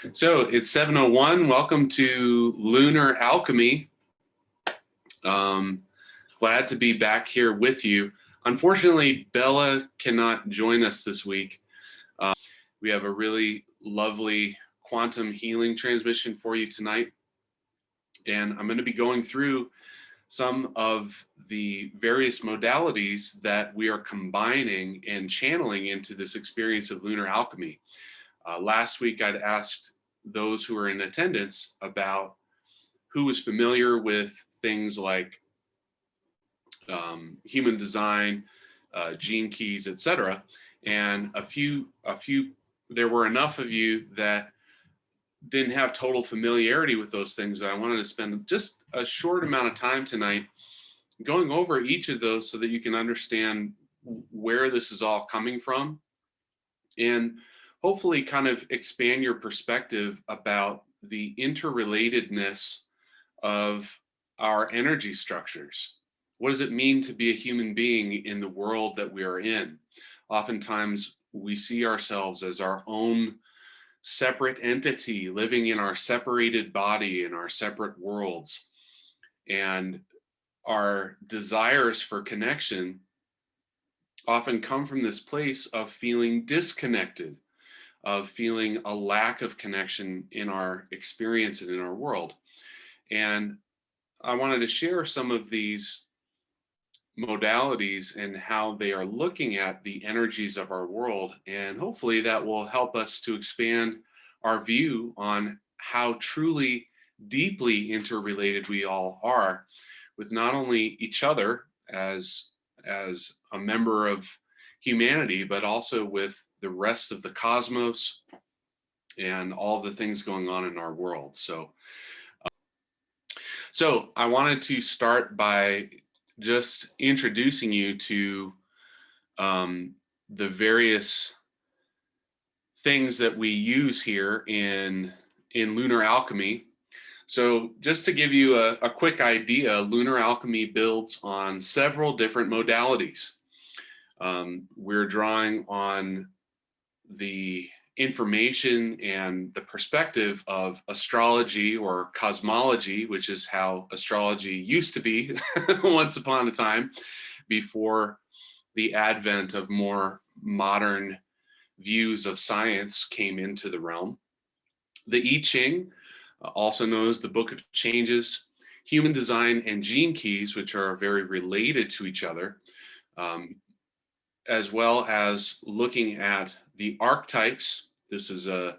So it's 7:01. Welcome to Lunar Alchemy. Glad to be back here with you. Unfortunately, Bella cannot join us this week. We have a really lovely quantum healing transmission for you tonight. And I'm going to be going through some of the various modalities that we are combining and channeling into this experience of lunar alchemy. Last week, I'd asked those who are in attendance about who was familiar with things like human design, gene keys, etc. And there were enough of you that didn't have total familiarity with those things that I wanted to spend just a short amount of time tonight going over each of those so that you can understand where this is all coming from and hopefully kind of expand your perspective about the interrelatedness of our energy structures. What does it mean to be a human being in the world that we are in? Oftentimes, we see ourselves as our own separate entity living in our separated body in our separate worlds. And our desires for connection often come from this place of feeling disconnected, of feeling a lack of connection in our experience and in our world. And I wanted to share some of these modalities and how they are looking at the energies of our world. And hopefully that will help us to expand our view on how truly deeply interrelated we all are with not only each other as a member of humanity, but also with the rest of the cosmos and all the things going on in our world. So I wanted to start by just introducing you to the various things that we use here in Lunar Alchemy. So just to give you a quick idea, Lunar Alchemy builds on several different modalities. We're drawing on the information and the perspective of astrology or cosmology, which is how astrology used to be once upon a time before the advent of more modern views of science came into the realm. The I Ching, also known as the Book of Changes, human design, and gene keys, which are very related to each other, as well as looking at the archetypes. This is a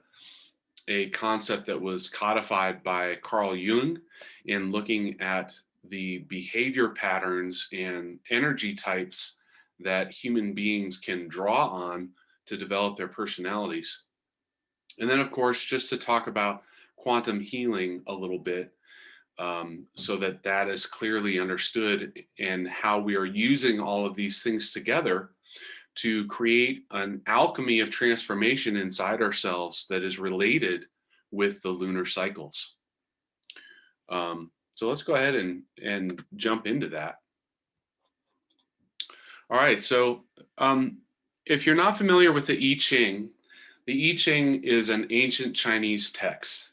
concept that was codified by Carl Jung in looking at the behavior patterns and energy types that human beings can draw on to develop their personalities. And then, of course, just to talk about quantum healing a little bit, so that is clearly understood and how we are using all of these things together to create an alchemy of transformation inside ourselves that is related with the lunar cycles. So let's go ahead and jump into that. All right, so if you're not familiar with the I Ching is an ancient Chinese text,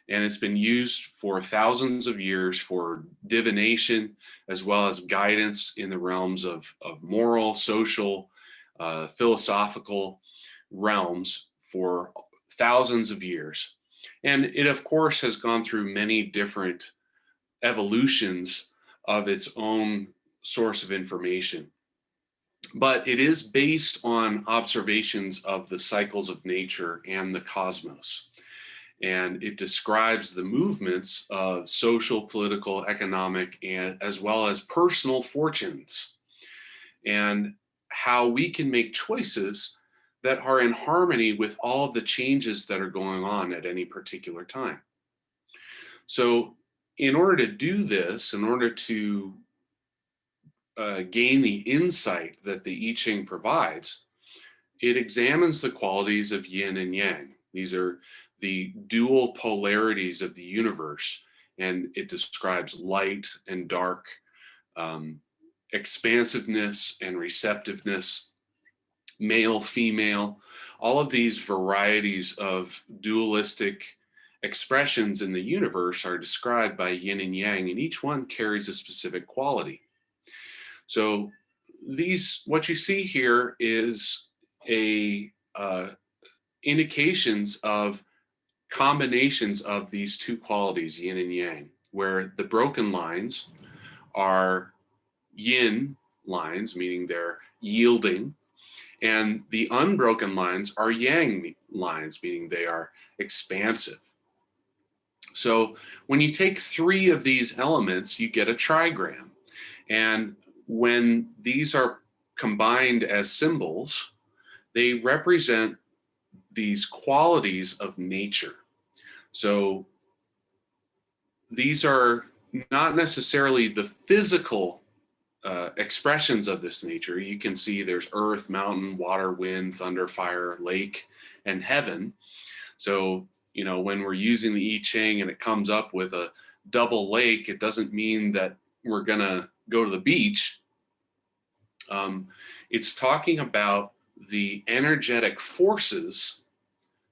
and it's been used for thousands of years for divination as well as guidance in the realms of moral, social, philosophical realms for thousands of years. And it, of course, has gone through many different evolutions of its own source of information. But it is based on observations of the cycles of nature and the cosmos. And it describes the movements of social, political, economic, and as well as personal fortunes, and how we can make choices that are in harmony with all of the changes that are going on at any particular time. So in order to do this, in order to gain the insight that the I Ching provides, it examines the qualities of yin and yang. These are the dual polarities of the universe, and it describes light and dark, expansiveness and receptiveness, male, female, all of these varieties of dualistic expressions in the universe are described by yin and yang, and each one carries a specific quality. So what you see here is a indications of combinations of these two qualities, yin and yang, where the broken lines are yin lines, meaning they're yielding, and the unbroken lines are yang lines, meaning they are expansive. So when you take three of these elements, you get a trigram. And when these are combined as symbols, they represent these qualities of nature. So these are not necessarily the physical expressions of this nature. You can see there's earth, mountain, water, wind, thunder, fire, lake, and heaven. So, when we're using the I Ching and it comes up with a double lake, it doesn't mean that we're going to go to the beach. It's talking about the energetic forces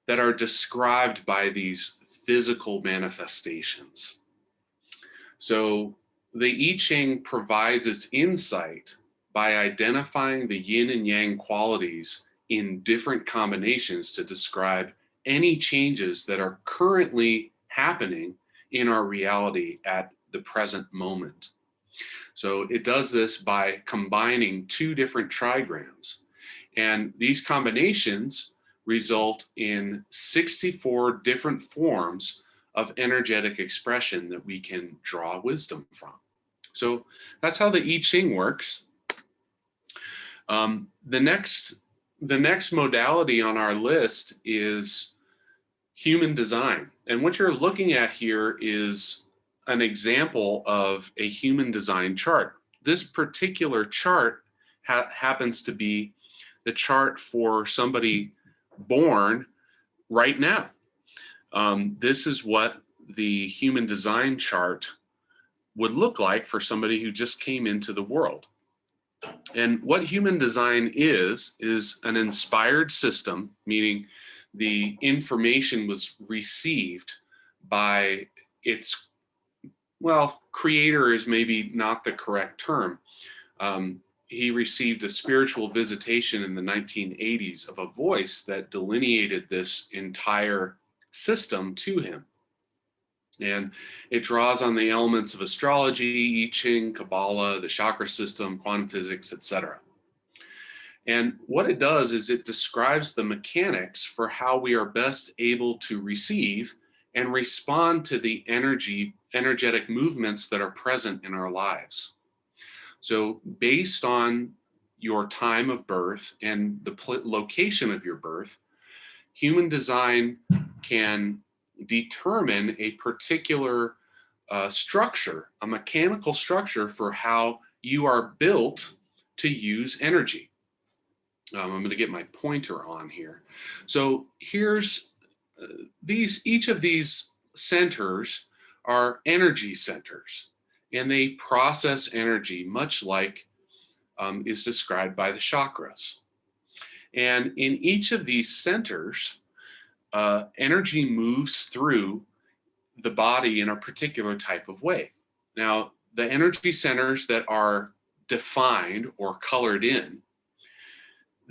that are described by these physical manifestations. So the I Ching provides its insight by identifying the yin and yang qualities in different combinations to describe any changes that are currently happening in our reality at the present moment. So it does this by combining two different trigrams. And these combinations result in 64 different forms of energetic expression that we can draw wisdom from. So that's how the I Ching works. The next modality on our list is human design. And what you're looking at here is an example of a human design chart. This particular chart happens to be the chart for somebody born right now. This is what the human design chart would look like for somebody who just came into the world. And what human design is an inspired system, meaning the information was received by its, creator is maybe not the correct term. He received a spiritual visitation in the 1980s of a voice that delineated this entire system to him. And it draws on the elements of astrology, I Ching, Kabbalah, the chakra system, quantum physics, etc. And what it does is it describes the mechanics for how we are best able to receive and respond to the energetic movements that are present in our lives. So based on your time of birth and the location of your birth, human design can determine a particular structure, a mechanical structure for how you are built to use energy. I'm going to get my pointer on here. So here's each of these centers are energy centers, and they process energy much like is described by the chakras. And in each of these centers, energy moves through the body in a particular type of way. Now, the energy centers that are defined or colored in,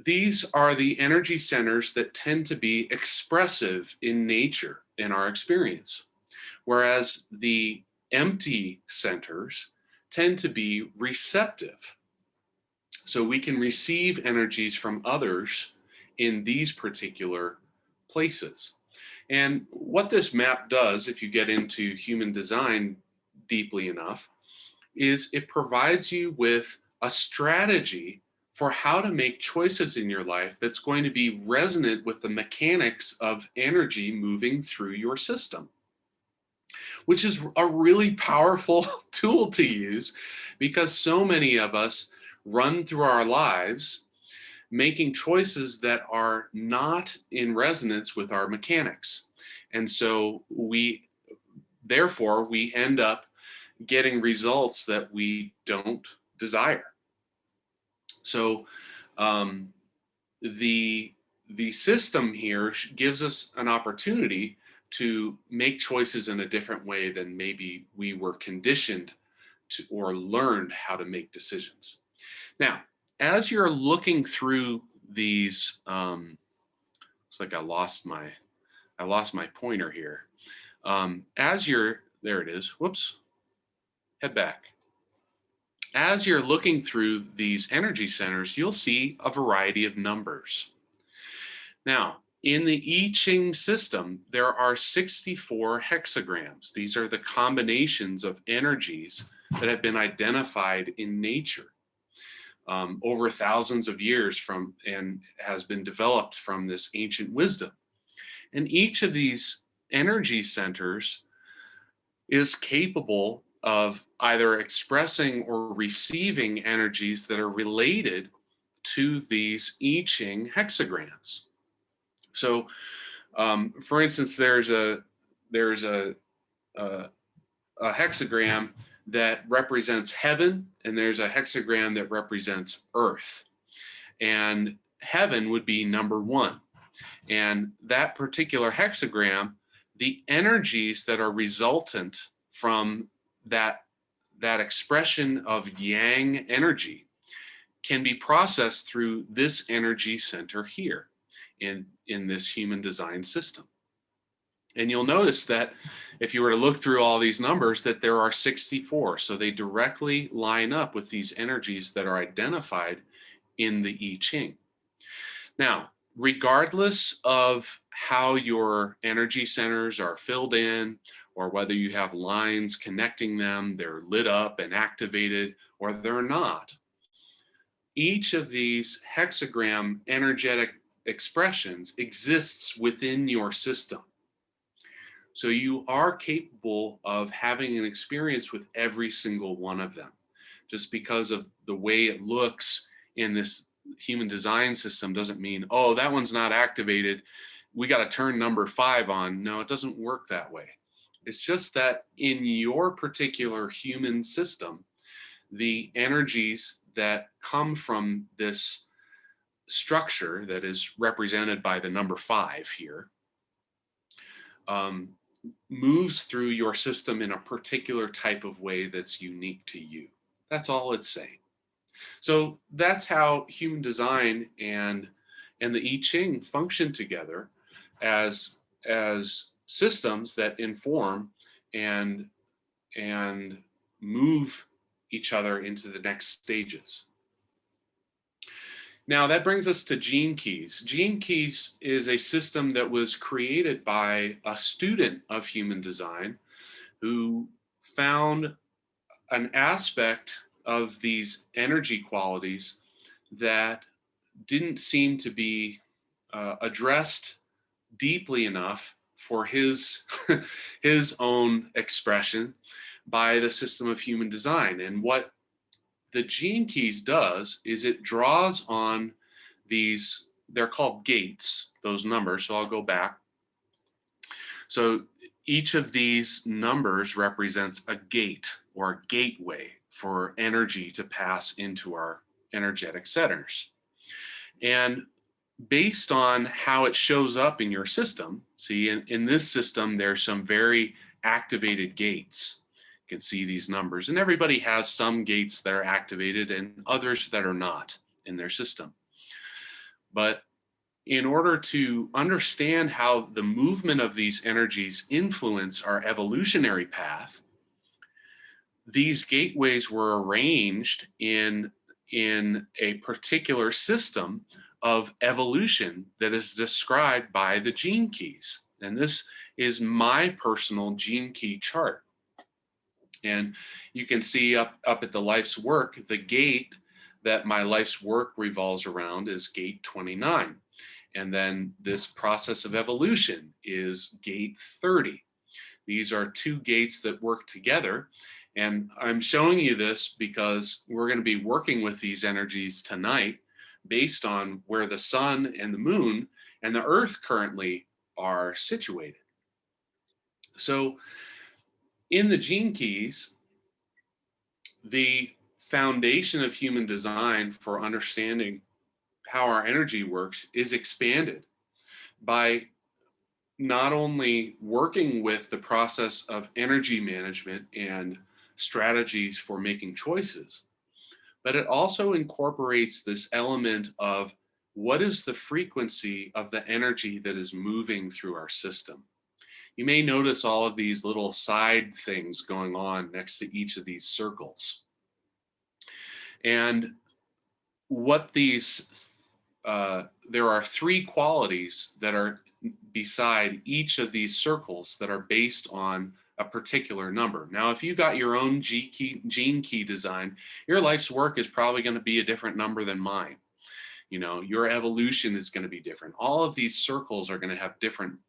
these are the energy centers that tend to be expressive in nature in our experience, whereas the empty centers tend to be receptive. So we can receive energies from others in these particular places. And what this map does, if you get into human design deeply enough, is it provides you with a strategy for how to make choices in your life that's going to be resonant with the mechanics of energy moving through your system, which is a really powerful tool to use because so many of us run through our lives making choices that are not in resonance with our mechanics. And so therefore, we end up getting results that we don't desire. So the system here gives us an opportunity to make choices in a different way than maybe we were conditioned to or learned how to make decisions. Now, as you're looking through these, looks like I lost my pointer here. As you're, there it is. Whoops. Head back. As you're looking through these energy centers, you'll see a variety of numbers. Now, in the I Ching system, there are 64 hexagrams. These are the combinations of energies that have been identified in nature over thousands of years from, and has been developed from this ancient wisdom. And each of these energy centers is capable of either expressing or receiving energies that are related to these I Ching hexagrams. So, for instance, there's a hexagram that represents heaven, and there's a hexagram that represents earth. And heaven would be number 1. And that particular hexagram, the energies that are resultant from that expression of yang energy can be processed through this energy center here in this human design system. And you'll notice that if you were to look through all these numbers, that there are 64. So they directly line up with these energies that are identified in the I Ching. Now, regardless of how your energy centers are filled in, or whether you have lines connecting them, they're lit up and activated, or they're not, each of these hexagram energetic expressions exists within your system. So you are capable of having an experience with every single one of them. Just because of the way it looks in this human design system doesn't mean, oh, that one's not activated, we got to turn number 5 on. No, it doesn't work that way. It's just that in your particular human system, the energies that come from this structure that is represented by the number 5 here moves through your system in a particular type of way that's unique to you. That's all it's saying. So that's how human design and the I Ching function together as systems that inform and move each other into the next stages. Now that brings us to Gene Keys. Gene Keys is a system that was created by a student of human design who found an aspect of these energy qualities that didn't seem to be addressed deeply enough for his his own expression by the system of human design. And what the Gene Keys does is it draws on these, they're called gates, those numbers. So I'll go back. So each of these numbers represents a gate or a gateway for energy to pass into our energetic centers. And based on how it shows up in your system, see, in this system, there's some very activated gates. You can see these numbers, and everybody has some gates that are activated and others that are not in their system. But in order to understand how the movement of these energies influence our evolutionary path, these gateways were arranged in a particular system of evolution that is described by the Gene Keys. And this is my personal Gene Key chart. And you can see up at the life's work, the gate that my life's work revolves around is gate 29. And then this process of evolution is gate 30. These are 2 gates that work together. And I'm showing you this because we're going to be working with these energies tonight based on where the sun and the moon and the earth currently are situated. So in the Gene Keys, the foundation of human design for understanding how our energy works is expanded by not only working with the process of energy management and strategies for making choices, but it also incorporates this element of what is the frequency of the energy that is moving through our system. You may notice all of these little side things going on next to each of these circles. And what these, there are three qualities that are beside each of these circles that are based on a particular number. Now, if you got your own gene key design, your life's work is probably going to be a different number than mine. You know, your evolution is going to be different. All of these circles are going to have different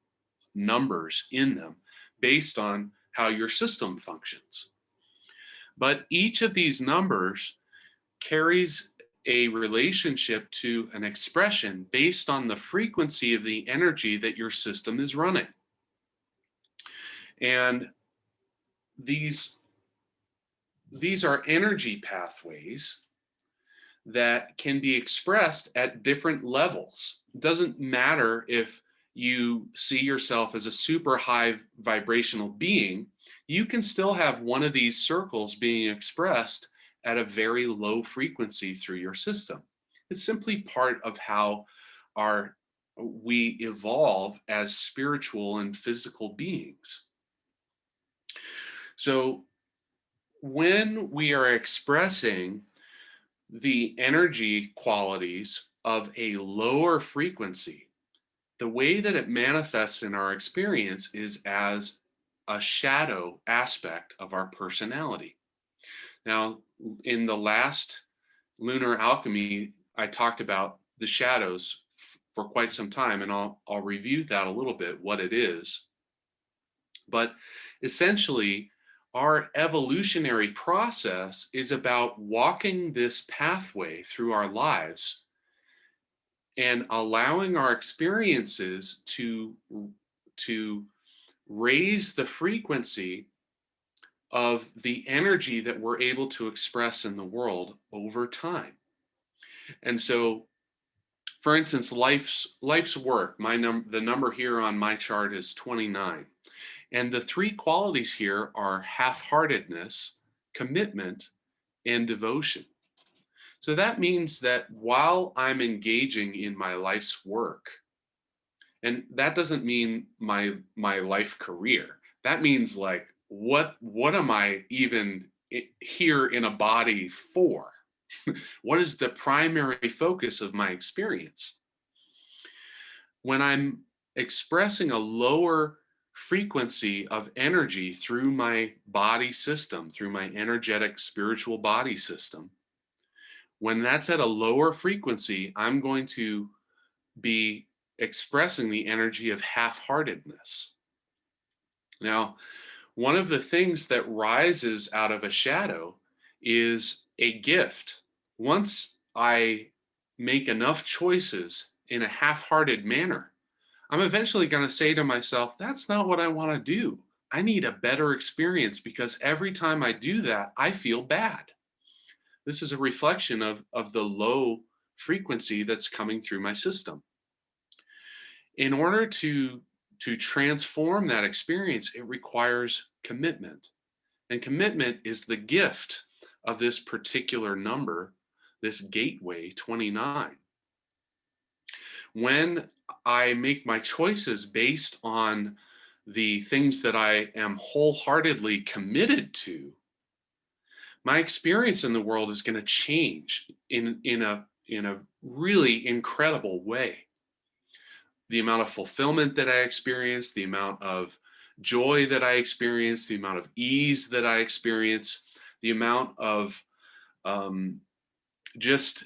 numbers in them based on how your system functions. But each of these numbers carries a relationship to an expression based on the frequency of the energy that your system is running. And these are energy pathways that can be expressed at different levels. It doesn't matter if you see yourself as a super high vibrational being, you can still have one of these circles being expressed at a very low frequency through your system. It's simply part of how we evolve as spiritual and physical beings. So when we are expressing the energy qualities of a lower frequency, the way that it manifests in our experience is as a shadow aspect of our personality. Now, in the last Lunar Alchemy, I talked about the shadows for quite some time, and I'll review that a little bit, what it is. But essentially, our evolutionary process is about walking this pathway through our lives and allowing our experiences to raise the frequency of the energy that we're able to express in the world over time. And so, for instance, life's work, the number here on my chart is 29. And the three qualities here are half-heartedness, commitment, and devotion. So that means that while I'm engaging in my life's work, and that doesn't mean my life career, that means like what am I even here in a body for? What is the primary focus of my experience? When I'm expressing a lower frequency of energy through my body system, through my energetic spiritual body system, when that's at a lower frequency, I'm going to be expressing the energy of half-heartedness. Now, one of the things that rises out of a shadow is a gift. Once I make enough choices in a half-hearted manner, I'm eventually going to say to myself, that's not what I want to do. I need a better experience because every time I do that, I feel bad. This is a reflection of the low frequency that's coming through my system. In order to transform that experience, it requires commitment. And commitment is the gift of this particular number, this gateway 29. When I make my choices based on the things that I am wholeheartedly committed to, my experience in the world is going to change in a really incredible way. The amount of fulfillment that I experience, the amount of joy that I experience, the amount of ease that I experience, the amount of just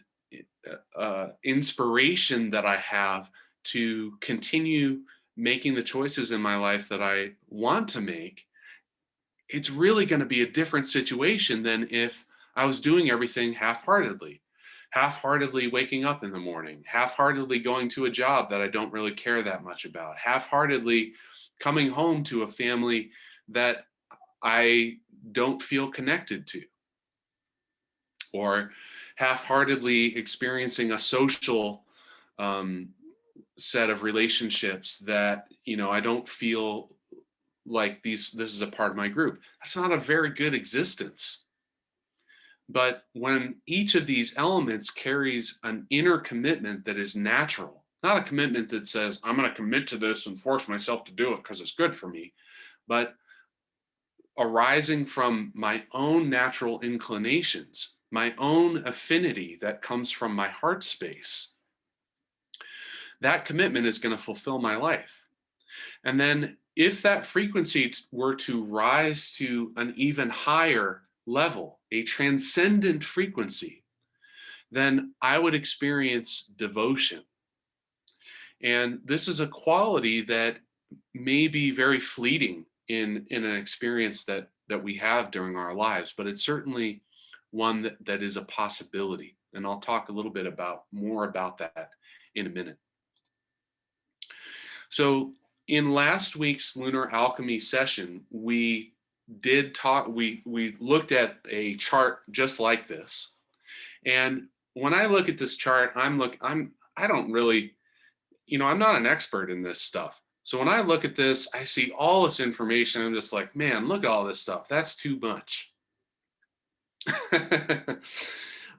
inspiration that I have to continue making the choices in my life that I want to make, it's really going to be a different situation than if I was doing everything half-heartedly. Half-heartedly waking up in the morning, half-heartedly going to a job that I don't really care that much about, half-heartedly coming home to a family that I don't feel connected to, or half-heartedly experiencing a social um, set of relationships that, I don't feel like this is a part of my group. That's not a very good existence. But when each of these elements carries an inner commitment that is natural, not a commitment that says, I'm going to commit to this and force myself to do it because it's good for me, but arising from my own natural inclinations, my own affinity that comes from my heart space, that commitment is going to fulfill my life. And then if that frequency were to rise to an even higher level, a transcendent frequency, then I would experience devotion. And this is a quality that may be very fleeting in an experience that we have during our lives, but it's certainly one that is a possibility. And I'll talk a little bit more about that in a minute. So in last week's Lunar Alchemy session, we did talk, we looked at a chart just like this. And when I look at this chart, I don't really, I'm not an expert in this stuff. So when I look at this, I see all this information. I'm just like, man, look at all this stuff. That's too much.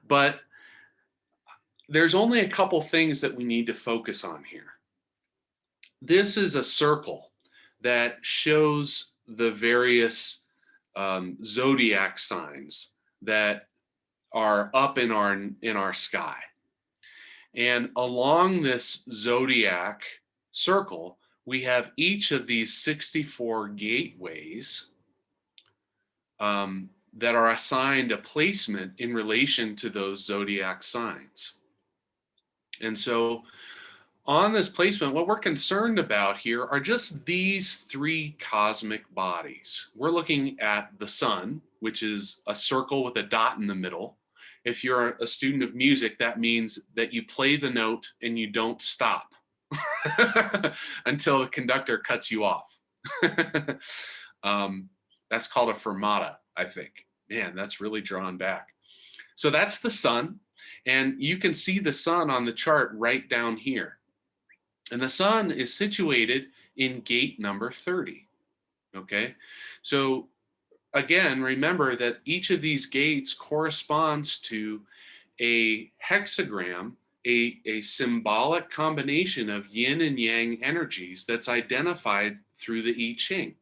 But there's only a couple things that we need to focus on here. This is a circle that shows the various zodiac signs that are up in our sky. And along this zodiac circle, we have each of these 64 gateways that are assigned a placement in relation to those zodiac signs. And so on this placement, what we're concerned about here are just these three cosmic bodies. We're looking at the sun, which is a circle with a dot in the middle. If you're a student of music, that means that you play the note and you don't stop until the conductor cuts you off. That's called a fermata, I think. Man, that's really drawn back. So that's the sun. And you can see the sun on the chart right down here. And the sun is situated in gate number 30. Okay. So again, remember that each of these gates corresponds to a hexagram, a symbolic combination of yin and yang energies that's identified through the I Ching.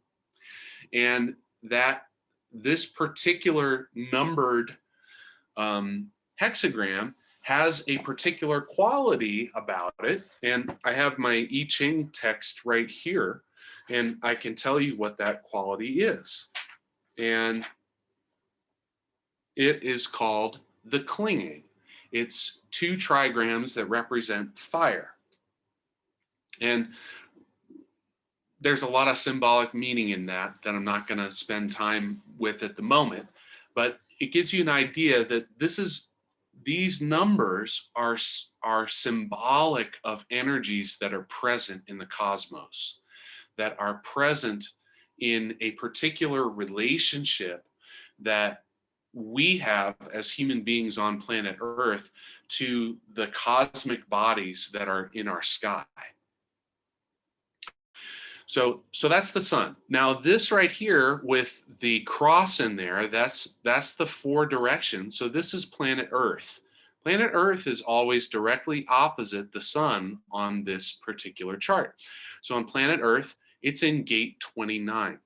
And that this particular numbered hexagram has a particular quality about it. And I have my I Ching text right here, and I can tell you what that quality is. And it is called the clinging. It's 2 trigrams that represent fire. And there's a lot of symbolic meaning in that I'm not going to spend time with at the moment, but it gives you an idea that these numbers are symbolic of energies that are present in the cosmos, that are present in a particular relationship that we have as human beings on planet Earth to the cosmic bodies that are in our sky. So that's the sun. Now this right here with the cross in there, that's the 4 directions. So this is planet Earth. Planet Earth is always directly opposite the sun on this particular chart. So on planet Earth, it's in gate 29.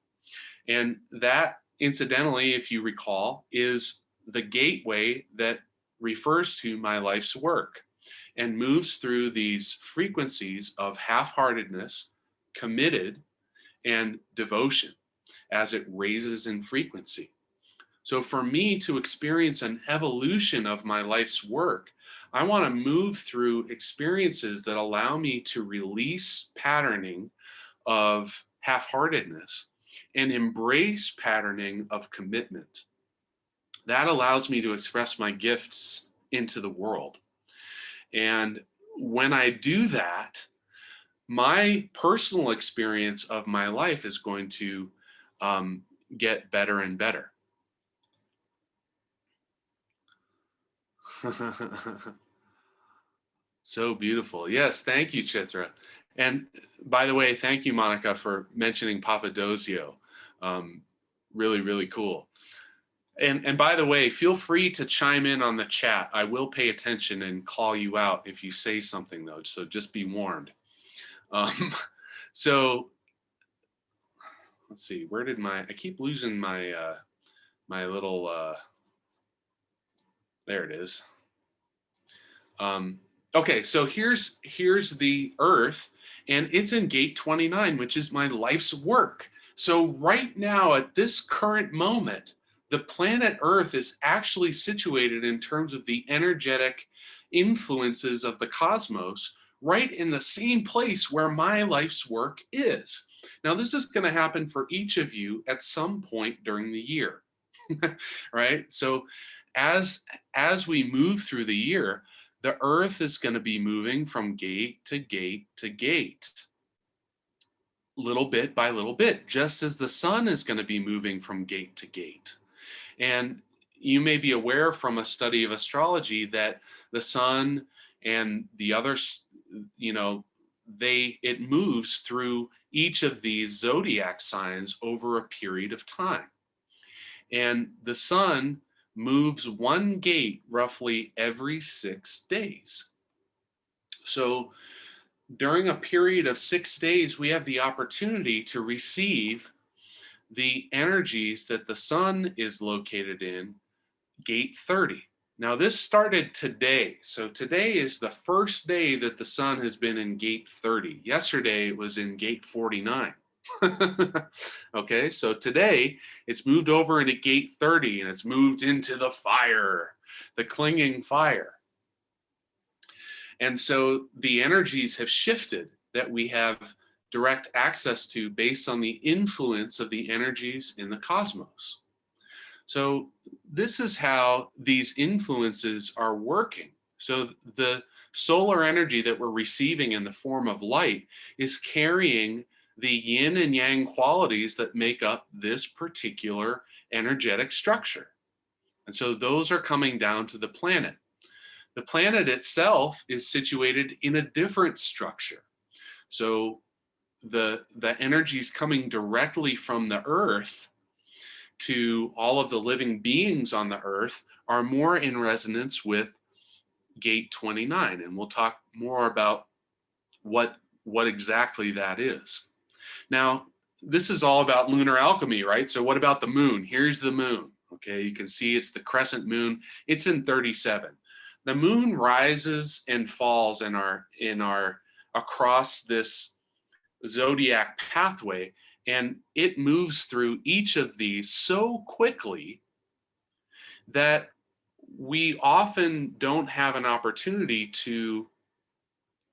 And that, incidentally, if you recall, is the gateway that refers to my life's work and moves through these frequencies of half-heartedness, committed, and devotion as it raises in frequency. So for me to experience an evolution of my life's work, I want to move through experiences that allow me to release patterning of half-heartedness and embrace patterning of commitment. That allows me to express my gifts into the world. And when I do that, my personal experience of my life is going to get better and better. So beautiful. Yes, thank you, Chitra. And by the way, thank you, Monica, for mentioning Papadosio. Um, really, really cool. And by the way, feel free to chime in on the chat. I will pay attention and call you out if you say something, though. So just be warned. Um, so let's see. Where did my? I keep losing my my little. There it is. Okay, so here's the Earth, and it's in gate 29, which is my life's work. So right now, at this current moment, the planet Earth is actually situated in terms of the energetic influences of the cosmos, right in the same place where my life's work is. Now, this is going to happen for each of you at some point during the year, right? So as we move through the year, the earth is going to be moving from gate to gate to gate, little bit by little bit, just as the sun is going to be moving from gate to gate. And you may be aware from a study of astrology that the sun and the others, you know, it moves through each of these zodiac signs over a period of time. And the sun moves one gate roughly every 6 days. So during a period of 6 days, we have the opportunity to receive the energies that the sun is located in, gate 30. Now, this started today. So today is the first day that the sun has been in gate 30. Yesterday, it was in gate 49. Okay, so today it's moved over into gate 30 and it's moved into the fire, the clinging fire. And so the energies have shifted that we have direct access to based on the influence of the energies in the cosmos. So this is how these influences are working. So the solar energy that we're receiving in the form of light is carrying the yin and yang qualities that make up this particular energetic structure. And so those are coming down to the planet. The planet itself is situated in a different structure. So the energies coming directly from the earth to all of the living beings on the earth are more in resonance with gate 29. And we'll talk more about what exactly that is. Now, this is all about lunar alchemy, right? So what about the moon? Here's the moon. Okay, you can see it's the crescent moon. It's in 37. The moon rises and falls in our across this zodiac pathway, and it moves through each of these so quickly that we often don't have an opportunity to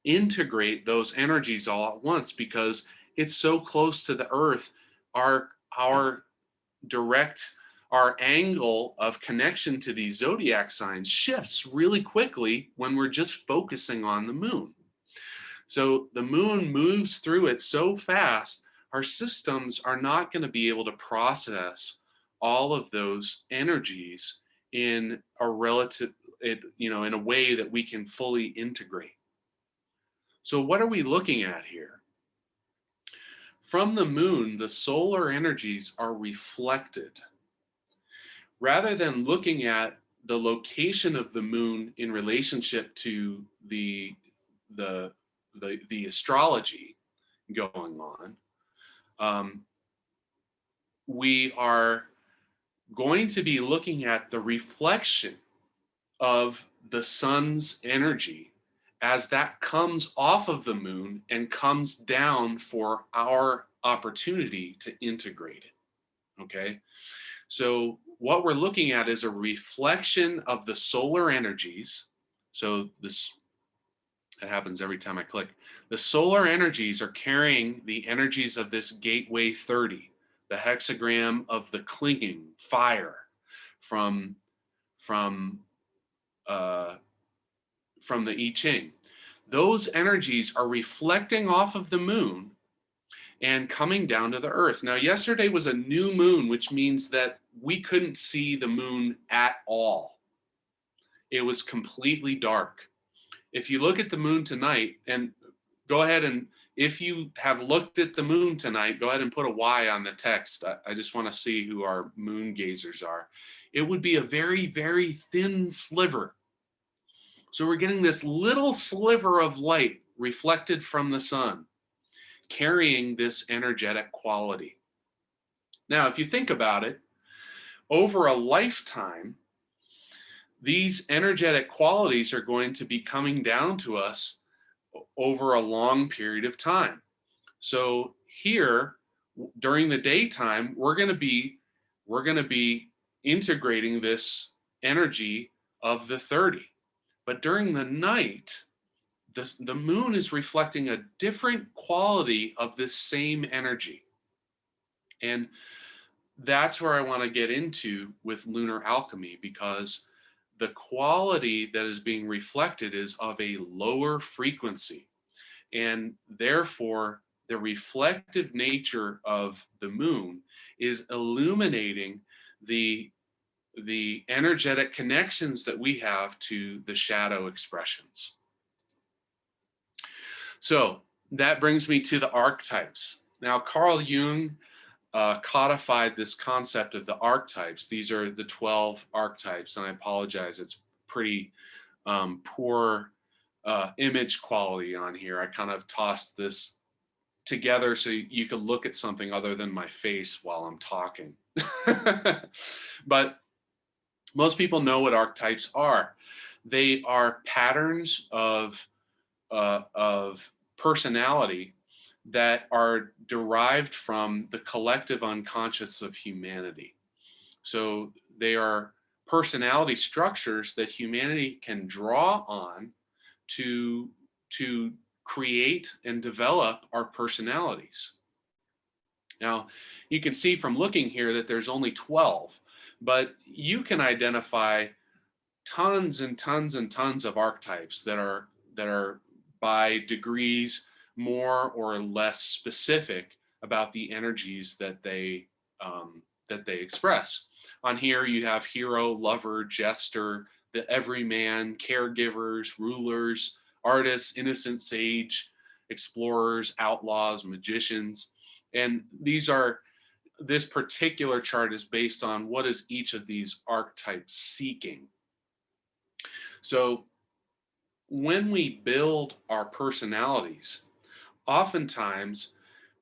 integrate those energies all at once because it's so close to the earth. Our direct our angle of connection to these zodiac signs shifts really quickly when we're just focusing on the moon. So the moon moves through it so fast, our systems are not going to be able to process all of those energies in a in a way that we can fully integrate. So what are we looking at here? From the moon, the solar energies are reflected. Rather than looking at the location of the moon in relationship to the astrology going on, we are going to be looking at the reflection of the sun's energy as that comes off of the moon and comes down for our opportunity to integrate it. Okay, so what we're looking at is a reflection of the solar energies. So that happens every time I click. The solar energies are carrying the energies of this gateway 30, the hexagram of the clinging fire from the I Ching. Those energies are reflecting off of the moon and coming down to the earth. Now, yesterday was a new moon, which means that we couldn't see the moon at all. It was completely dark. if you look at the moon tonight, and go ahead and if you have looked at the moon tonight, go ahead and put a Y on the text. I just want to see who our moon gazers are. It would be a very, very thin sliver. So we're getting this little sliver of light reflected from the sun, carrying this energetic quality. Now, if you think about it, over a lifetime, these energetic qualities are going to be coming down to us over a long period of time. So here, during the daytime, we're going to be integrating this energy of the 30. But during the night, the moon is reflecting a different quality of this same energy. And that's where I want to get into with lunar alchemy, because the quality that is being reflected is of a lower frequency. And therefore, the reflective nature of the moon is illuminating the energetic connections that we have to the shadow expressions. So that brings me to the archetypes. Now, Carl Jung codified this concept of the archetypes. These are the 12 archetypes, and I apologize, it's pretty poor image quality on here. I kind of tossed this together so you could look at something other than my face while I'm talking. But most people know what archetypes are. They are patterns of personality that are derived from the collective unconscious of humanity. So they are personality structures that humanity can draw on to create and develop our personalities. Now, you can see from looking here that there's only 12, but you can identify tons and tons and tons of archetypes that are by degrees more or less specific about the energies that they express. On here you have hero, lover, jester, the everyman, caregivers, rulers, artists, innocent sage, explorers, outlaws, magicians. And this particular chart is based on what is each of these archetypes seeking. So when we build our personalities, oftentimes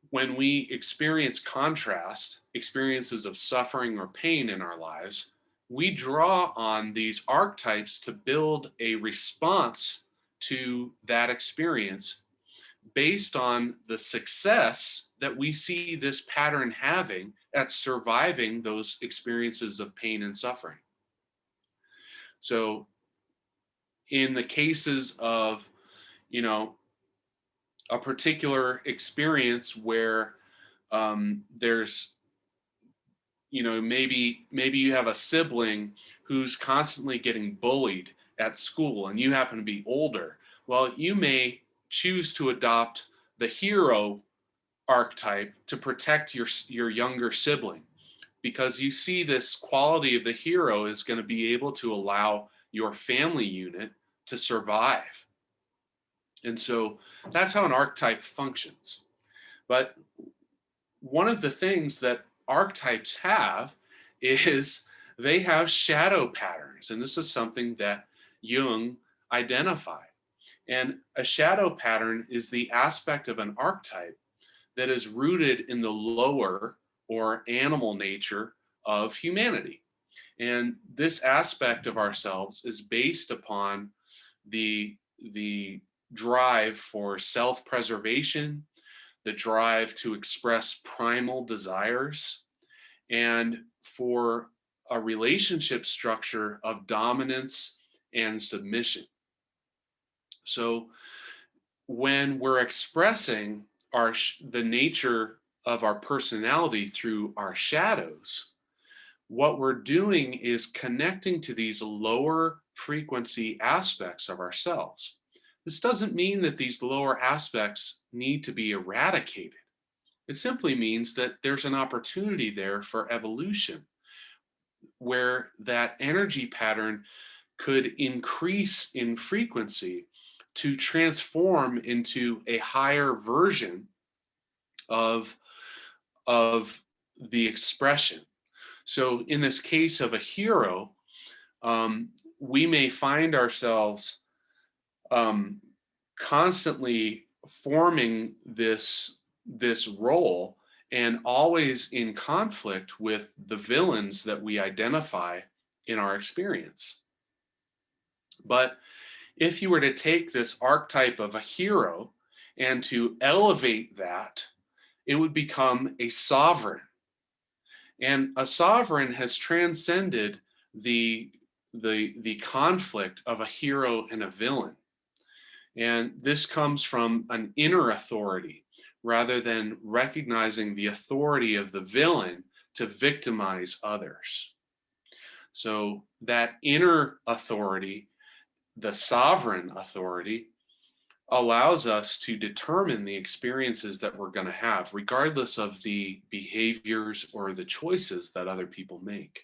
when we experience contrast, experiences of suffering or pain in our lives, we draw on these archetypes to build a response to that experience based on the success that we see this pattern having at surviving those experiences of pain and suffering. So in the cases of, a particular experience where there's, maybe you have a sibling who's constantly getting bullied at school and you happen to be older. Well, you may choose to adopt the hero archetype to protect your younger sibling, because you see this quality of the hero is going to be able to allow your family unit to survive. And so that's how an archetype functions. But one of the things that archetypes have is they have shadow patterns. And this is something that Jung identified. And a shadow pattern is the aspect of an archetype that is rooted in the lower or animal nature of humanity. And this aspect of ourselves is based upon the drive for self-preservation, the drive to express primal desires, and for a relationship structure of dominance and submission. So when we're expressing the nature of our personality through our shadows, what we're doing is connecting to these lower frequency aspects of ourselves. This doesn't mean that these lower aspects need to be eradicated. It simply means that there's an opportunity there for evolution, where that energy pattern could increase in frequency to transform into a higher version of the expression. So in this case of a hero, we may find ourselves constantly forming this role and always in conflict with the villains that we identify in our experience. But if you were to take this archetype of a hero and to elevate that, it would become a sovereign. And a sovereign has transcended the conflict of a hero and a villain. And this comes from an inner authority rather than recognizing the authority of the villain to victimize others. So that inner authority, the sovereign authority, allows us to determine the experiences that we're going to have, regardless of the behaviors or the choices that other people make.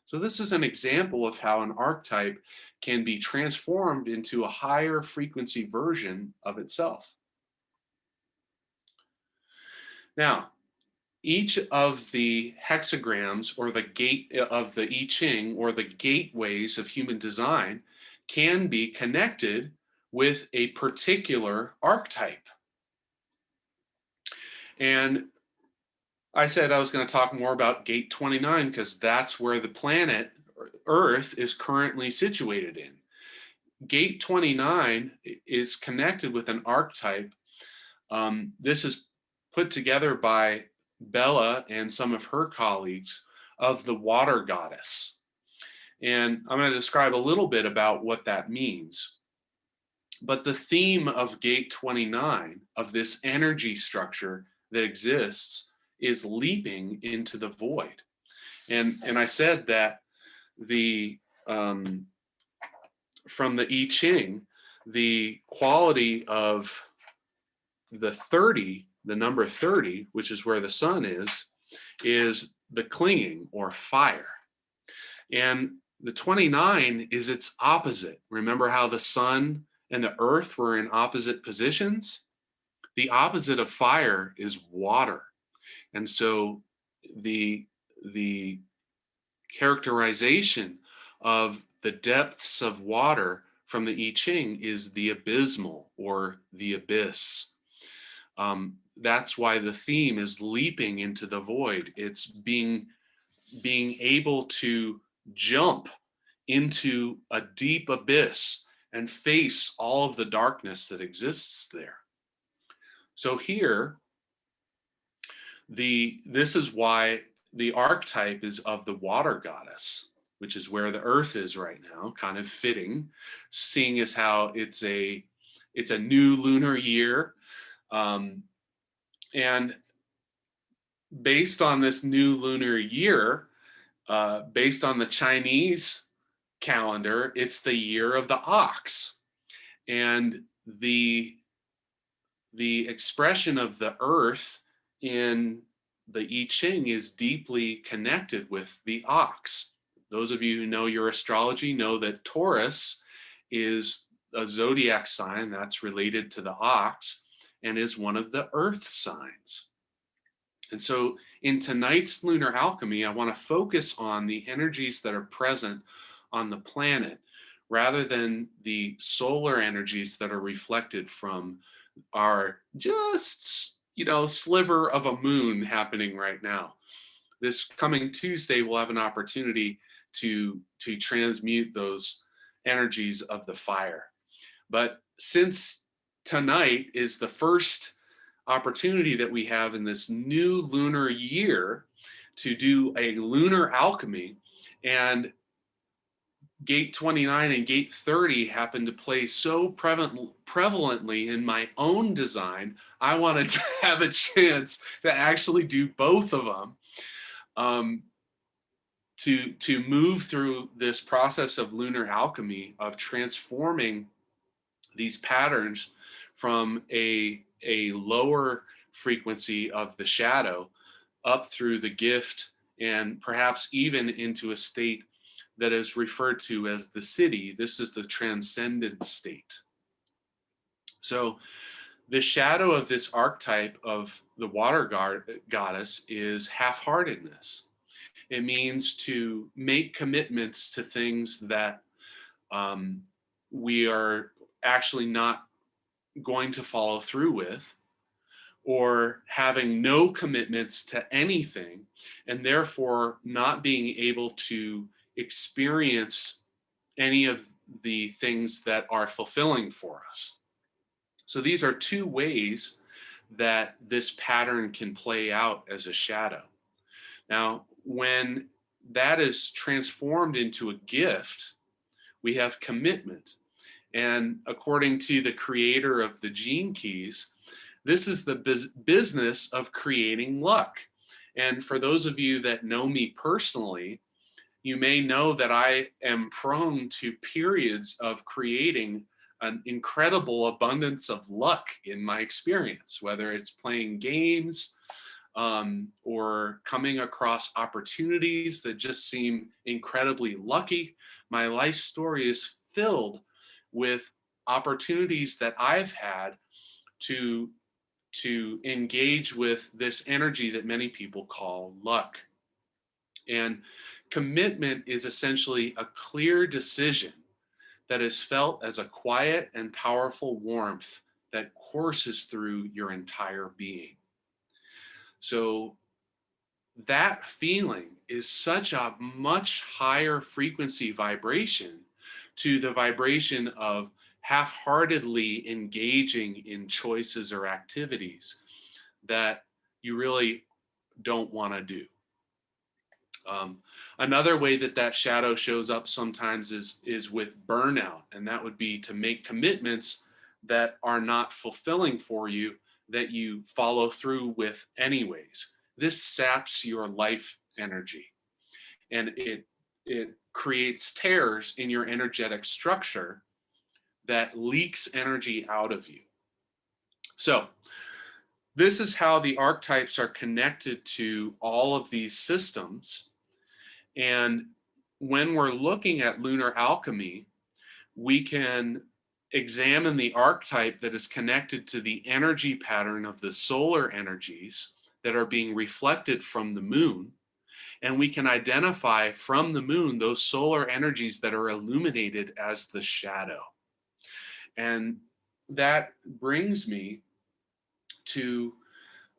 So this is an example of how an archetype can be transformed into a higher frequency version of itself. Now, each of the hexagrams or the gate of the I Ching, or the gateways of human design, can be connected with a particular archetype. And I said I was going to talk more about gate 29 because that's where the planet Earth is currently situated in. Gate 29 is connected with an archetype. This is put together by Bella and some of her colleagues, of the water goddess. And I'm going to describe a little bit about what that means. But the theme of gate 29, of this energy structure that exists, is leaping into the void. And I said that the from the I Ching, the quality of the 30, the number 30, which is where the sun is the clinging or fire. And the 29 is its opposite. Remember how the sun and the earth were in opposite positions? The opposite of fire is water. And so the characterization of the depths of water from the I Ching is the abysmal, or the abyss. That's why the theme is leaping into the void. It's being able to jump into a deep abyss and face all of the darkness that exists there. So here, this is why the archetype is of the water goddess, which is where the earth is right now, kind of fitting, seeing as how it's a new lunar year. And based on this new lunar year, based on the Chinese calendar, it's the year of the ox. And the expression of the earth in the I Ching is deeply connected with the ox. Those of you who know your astrology know that Taurus is a zodiac sign that's related to the ox and is one of the earth signs. And so in tonight's Lunar Alchemy, I want to focus on the energies that are present on the planet rather than the solar energies that are reflected from our just, sliver of a moon happening right now. This coming Tuesday, we'll have an opportunity to transmute those energies of the fire. But since tonight is the first opportunity that we have in this new lunar year to do a lunar alchemy, and gate 29 and gate 30 happen to play so prevalently in my own design, I wanted to have a chance to actually do both of them, to move through this process of lunar alchemy, of transforming these patterns from a lower frequency of the shadow up through the gift, and perhaps even into a state that is referred to as the city. This is the transcendent state. So the shadow of this archetype of the water goddess is half-heartedness. It means to make commitments to things that um, we are actually not going to follow through with, or having no commitments to anything, and therefore not being able to experience any of the things that are fulfilling for us. So these are two ways that this pattern can play out as a shadow. Now, when that is transformed into a gift, we have commitment. And according to the creator of the gene keys, this is the business of creating luck. And for those of you that know me personally, you may know that I am prone to periods of creating an incredible abundance of luck in my experience, whether it's playing games, or coming across opportunities that just seem incredibly lucky. My life story is filled with opportunities that I've had to engage with this energy that many people call luck. And commitment is essentially a clear decision that is felt as a quiet and powerful warmth that courses through your entire being. So that feeling is such a much higher frequency vibration to the vibration of half-heartedly engaging in choices or activities that you really don't want to do. Another way that that shadow shows up sometimes is with burnout, and that would be to make commitments that are not fulfilling for you, that you follow through with anyways. This saps your life energy, and it creates tears in your energetic structure that leaks energy out of you. So this is how the archetypes are connected to all of these systems. And when we're looking at lunar alchemy, we can examine the archetype that is connected to the energy pattern of the solar energies that are being reflected from the moon. And we can identify from the moon those solar energies that are illuminated as the shadow. And that brings me to,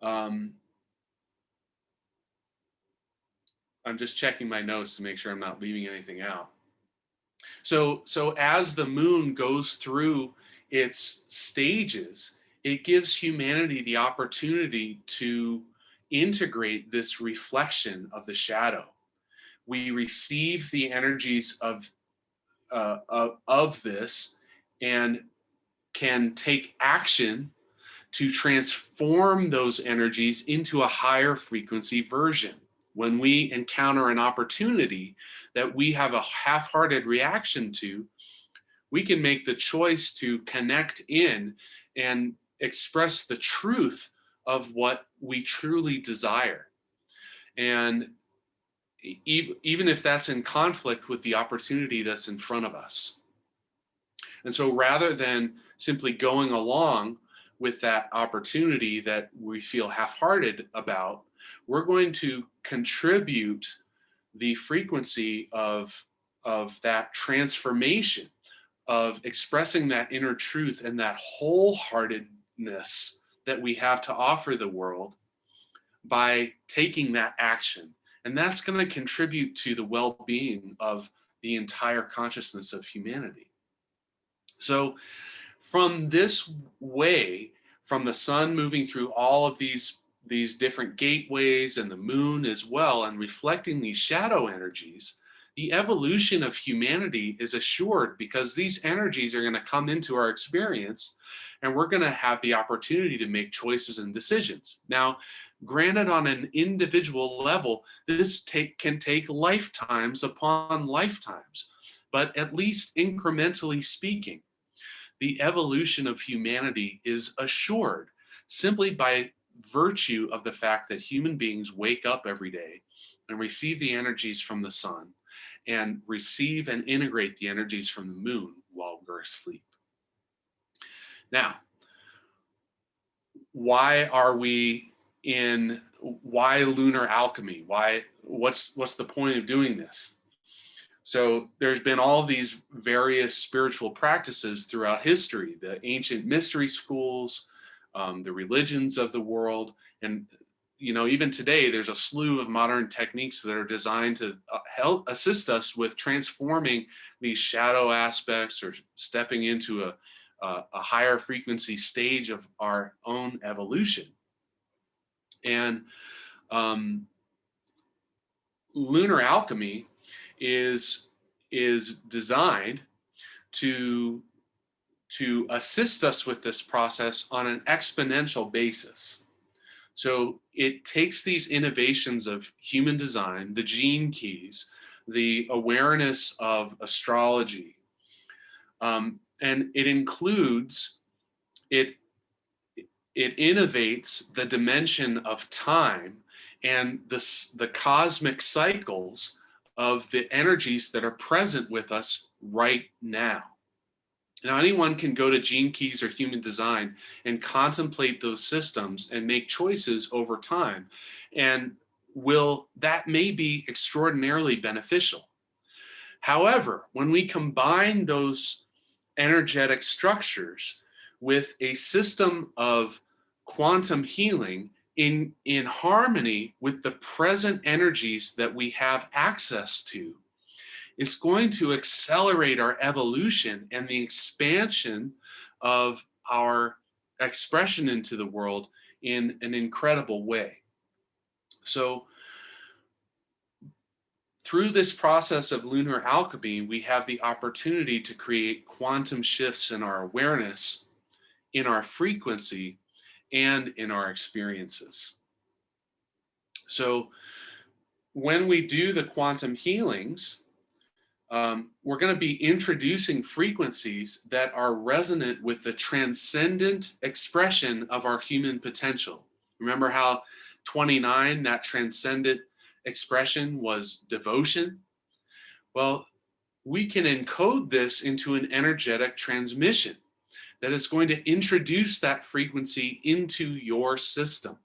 I'm just checking my notes to make sure I'm not leaving anything out. So as the moon goes through its stages, it gives humanity the opportunity to integrate this reflection of the shadow. We receive the energies of this and can take action to transform those energies into a higher frequency version. When we encounter an opportunity that we have a half-hearted reaction to, we can make the choice to connect in and express the truth of what we truly desire. And even if that's in conflict with the opportunity that's in front of us. And so rather than simply going along with that opportunity that we feel half-hearted about, we're going to contribute the frequency of that transformation, of expressing that inner truth and that wholeheartedness that we have to offer the world by taking that action. And that's going to contribute to the well-being of the entire consciousness of humanity. So from this way, from the sun moving through all of these different gateways and the moon as well, and reflecting these shadow energies, the evolution of humanity is assured, because these energies are going to come into our experience and we're going to have the opportunity to make choices and decisions. Now, granted, on an individual level, this can take lifetimes upon lifetimes, but at least incrementally speaking, the evolution of humanity is assured simply by virtue of the fact that human beings wake up every day and receive the energies from the sun and receive and integrate the energies from the moon while we're asleep. Now, why are we in, why lunar alchemy? What's the point of doing this? So there's been all these various spiritual practices throughout history, the ancient mystery schools, the religions of the world, and even today there's a slew of modern techniques that are designed to help assist us with transforming these shadow aspects or stepping into a higher frequency stage of our own evolution. And um, lunar alchemy is designed to assist us with this process on an exponential basis. So it takes these innovations of human design, the gene keys, the awareness of astrology, and it includes it. It innovates the dimension of time and the cosmic cycles of the energies that are present with us right now. Now, anyone can go to Gene Keys or Human Design and contemplate those systems and make choices over time. And that may be extraordinarily beneficial. However, when we combine those energetic structures with a system of quantum healing in harmony with the present energies that we have access to, it's going to accelerate our evolution and the expansion of our expression into the world in an incredible way. So through this process of lunar alchemy, we have the opportunity to create quantum shifts in our awareness, in our frequency, and in our experiences. So when we do the quantum healings, we're going to be introducing frequencies that are resonant with the transcendent expression of our human potential. Remember how 29, that transcendent expression, was devotion? Well, we can encode this into an energetic transmission that is going to introduce that frequency into your system.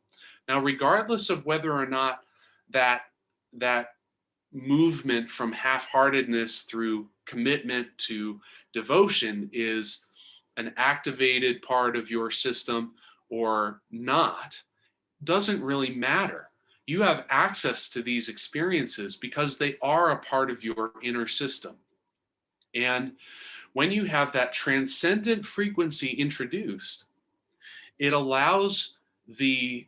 Now, regardless of whether or not that movement from half-heartedness through commitment to devotion is an activated part of your system or not, doesn't really matter. You have access to these experiences because they are a part of your inner system. And when you have that transcendent frequency introduced, it allows the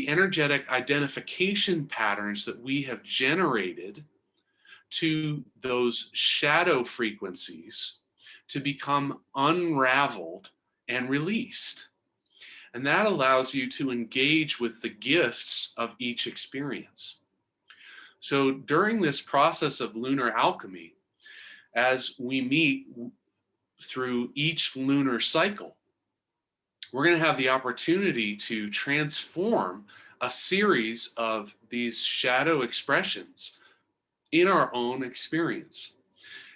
energetic identification patterns that we have generated to those shadow frequencies to become unraveled and released. And that allows you to engage with the gifts of each experience. So during this process of lunar alchemy, as we meet through each lunar cycle, we're going to have the opportunity to transform a series of these shadow expressions in our own experience.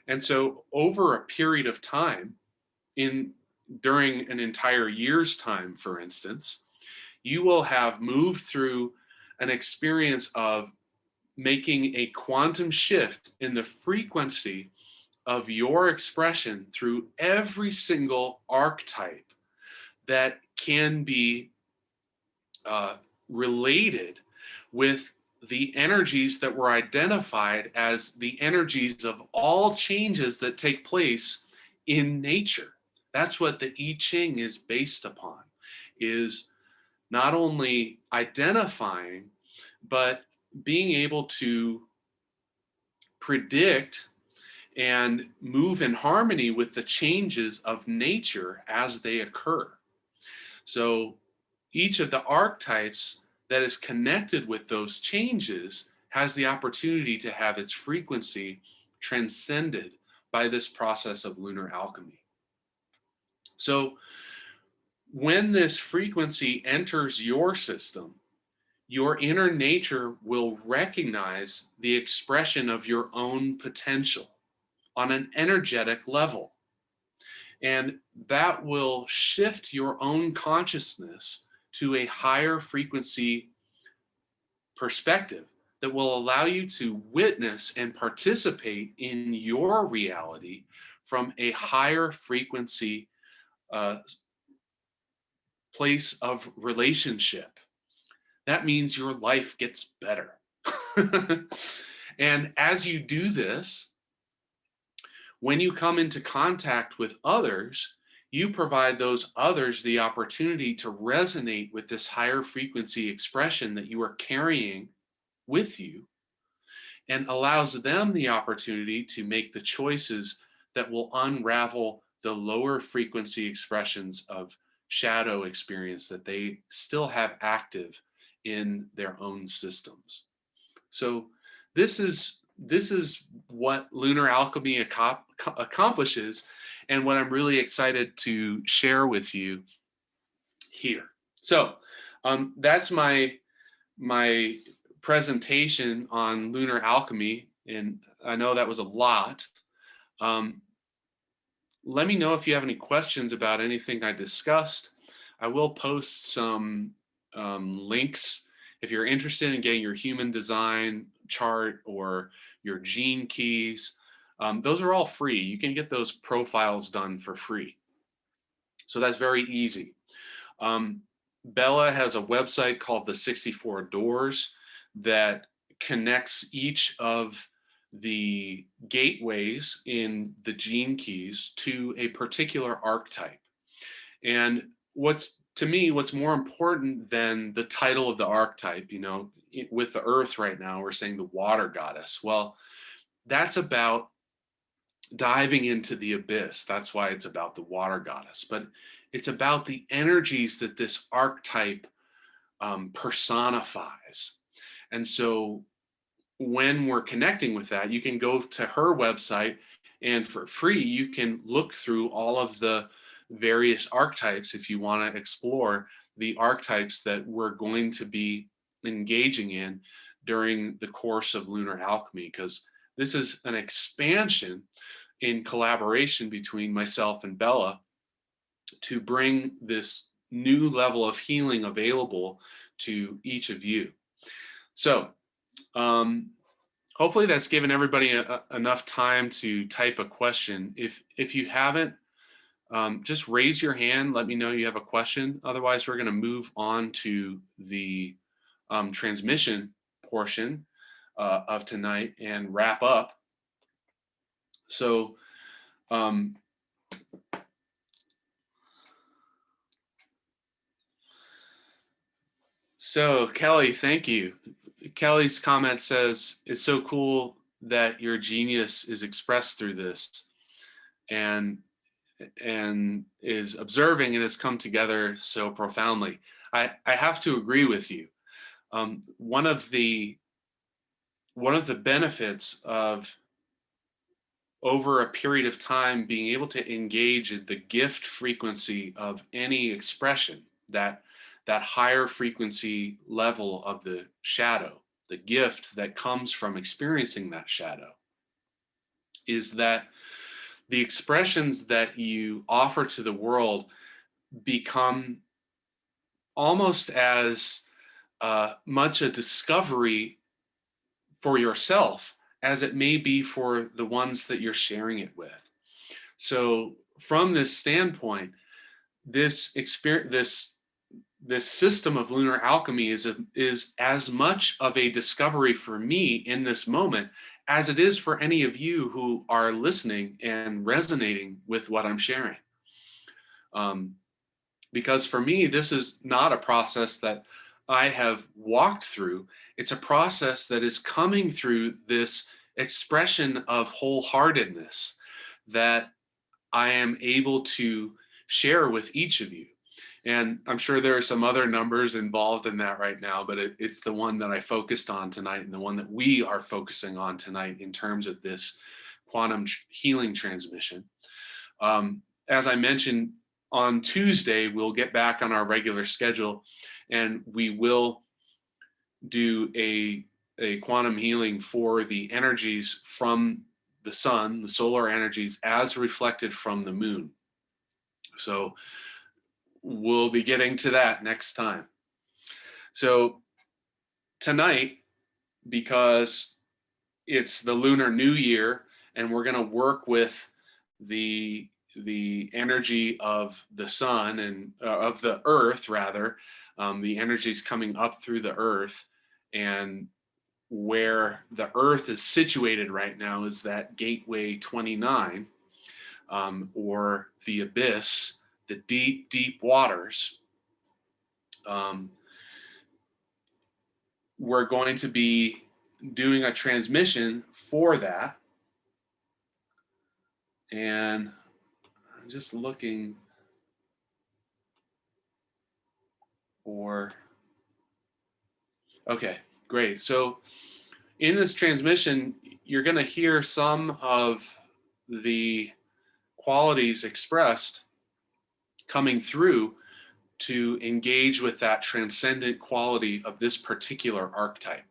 And so over a period of time, during an entire year's time, for instance, you will have moved through an experience of making a quantum shift in the frequency of your expression through every single archetype that can be related with the energies that were identified as the energies of all changes that take place in nature. That's what the I Ching is based upon, is not only identifying, but being able to predict and move in harmony with the changes of nature as they occur. So each of the archetypes that is connected with those changes has the opportunity to have its frequency transcended by this process of lunar alchemy. So when this frequency enters your system, your inner nature will recognize the expression of your own potential on an energetic level. And that will shift your own consciousness to a higher frequency perspective that will allow you to witness and participate in your reality from a higher frequency uh, place of relationship. That means your life gets better. And as you do this, when you come into contact with others, you provide those others the opportunity to resonate with this higher frequency expression that you are carrying with you, and allows them the opportunity to make the choices that will unravel the lower frequency expressions of shadow experience that they still have active in their own systems. So this is what Lunar Alchemy accomplishes, and what I'm really excited to share with you here. So that's my presentation on Lunar Alchemy, and I know that was a lot. Um, Let me know if you have any questions about anything I discussed. I will post some links if you're interested in getting your human design chart or your gene keys. Those are all free. You can get those profiles done for free. So that's very easy. Bella has a website called the 64 Doors that connects each of the gateways in the gene keys to a particular archetype. And to me, what's more important than the title of the archetype, with the earth right now, we're saying the water goddess. Well, that's about diving into the abyss. That's why it's about the water goddess. But it's about the energies that this archetype personifies. And so when we're connecting with that, you can go to her website, and for free, you can look through all of the various archetypes if you want to explore the archetypes that we're going to be engaging in during the course of Lunar Alchemy, because this is an expansion in collaboration between myself and Bella to bring this new level of healing available to each of you. So hopefully that's given everybody enough time to type a question. If you haven't, just raise your hand. Let me know you have a question. Otherwise, we're going to move on to the transmission portion of tonight and wrap up. So Kelly, thank you. Kelly's comment says, it's so cool that your genius is expressed through this and is observing and has come together so profoundly. I have to agree with you. One of the benefits of over a period of time being able to engage at the gift frequency of any expression, that higher frequency level of the shadow, the gift that comes from experiencing that shadow, is that the expressions that you offer to the world become almost as much a discovery for yourself as it may be for the ones that you're sharing it with. So from this standpoint, this experience, this system of Lunar Alchemy is as much of a discovery for me in this moment as it is for any of you who are listening and resonating with what I'm sharing. Because for me, this is not a process that I have walked through. It's a process that is coming through this expression of wholeheartedness that I am able to share with each of you. And I'm sure there are some other numbers involved in that right now, but it's the one that I focused on tonight, and the one that we are focusing on tonight in terms of this quantum healing transmission. As I mentioned, on Tuesday, we'll get back on our regular schedule, and we will do a quantum healing for the energies from the sun, the solar energies as reflected from the moon. So we'll be getting to that next time. So tonight, because it's the Lunar New Year, and we're going to work with the energy of the sun and of the earth rather, the energies coming up through the earth, and where the earth is situated right now is that gateway 29, or the abyss, the deep waters. We're going to be doing a transmission for that. And I'm just looking for, okay, great. So in this transmission, you're going to hear some of the qualities expressed coming through to engage with that transcendent quality of this particular archetype.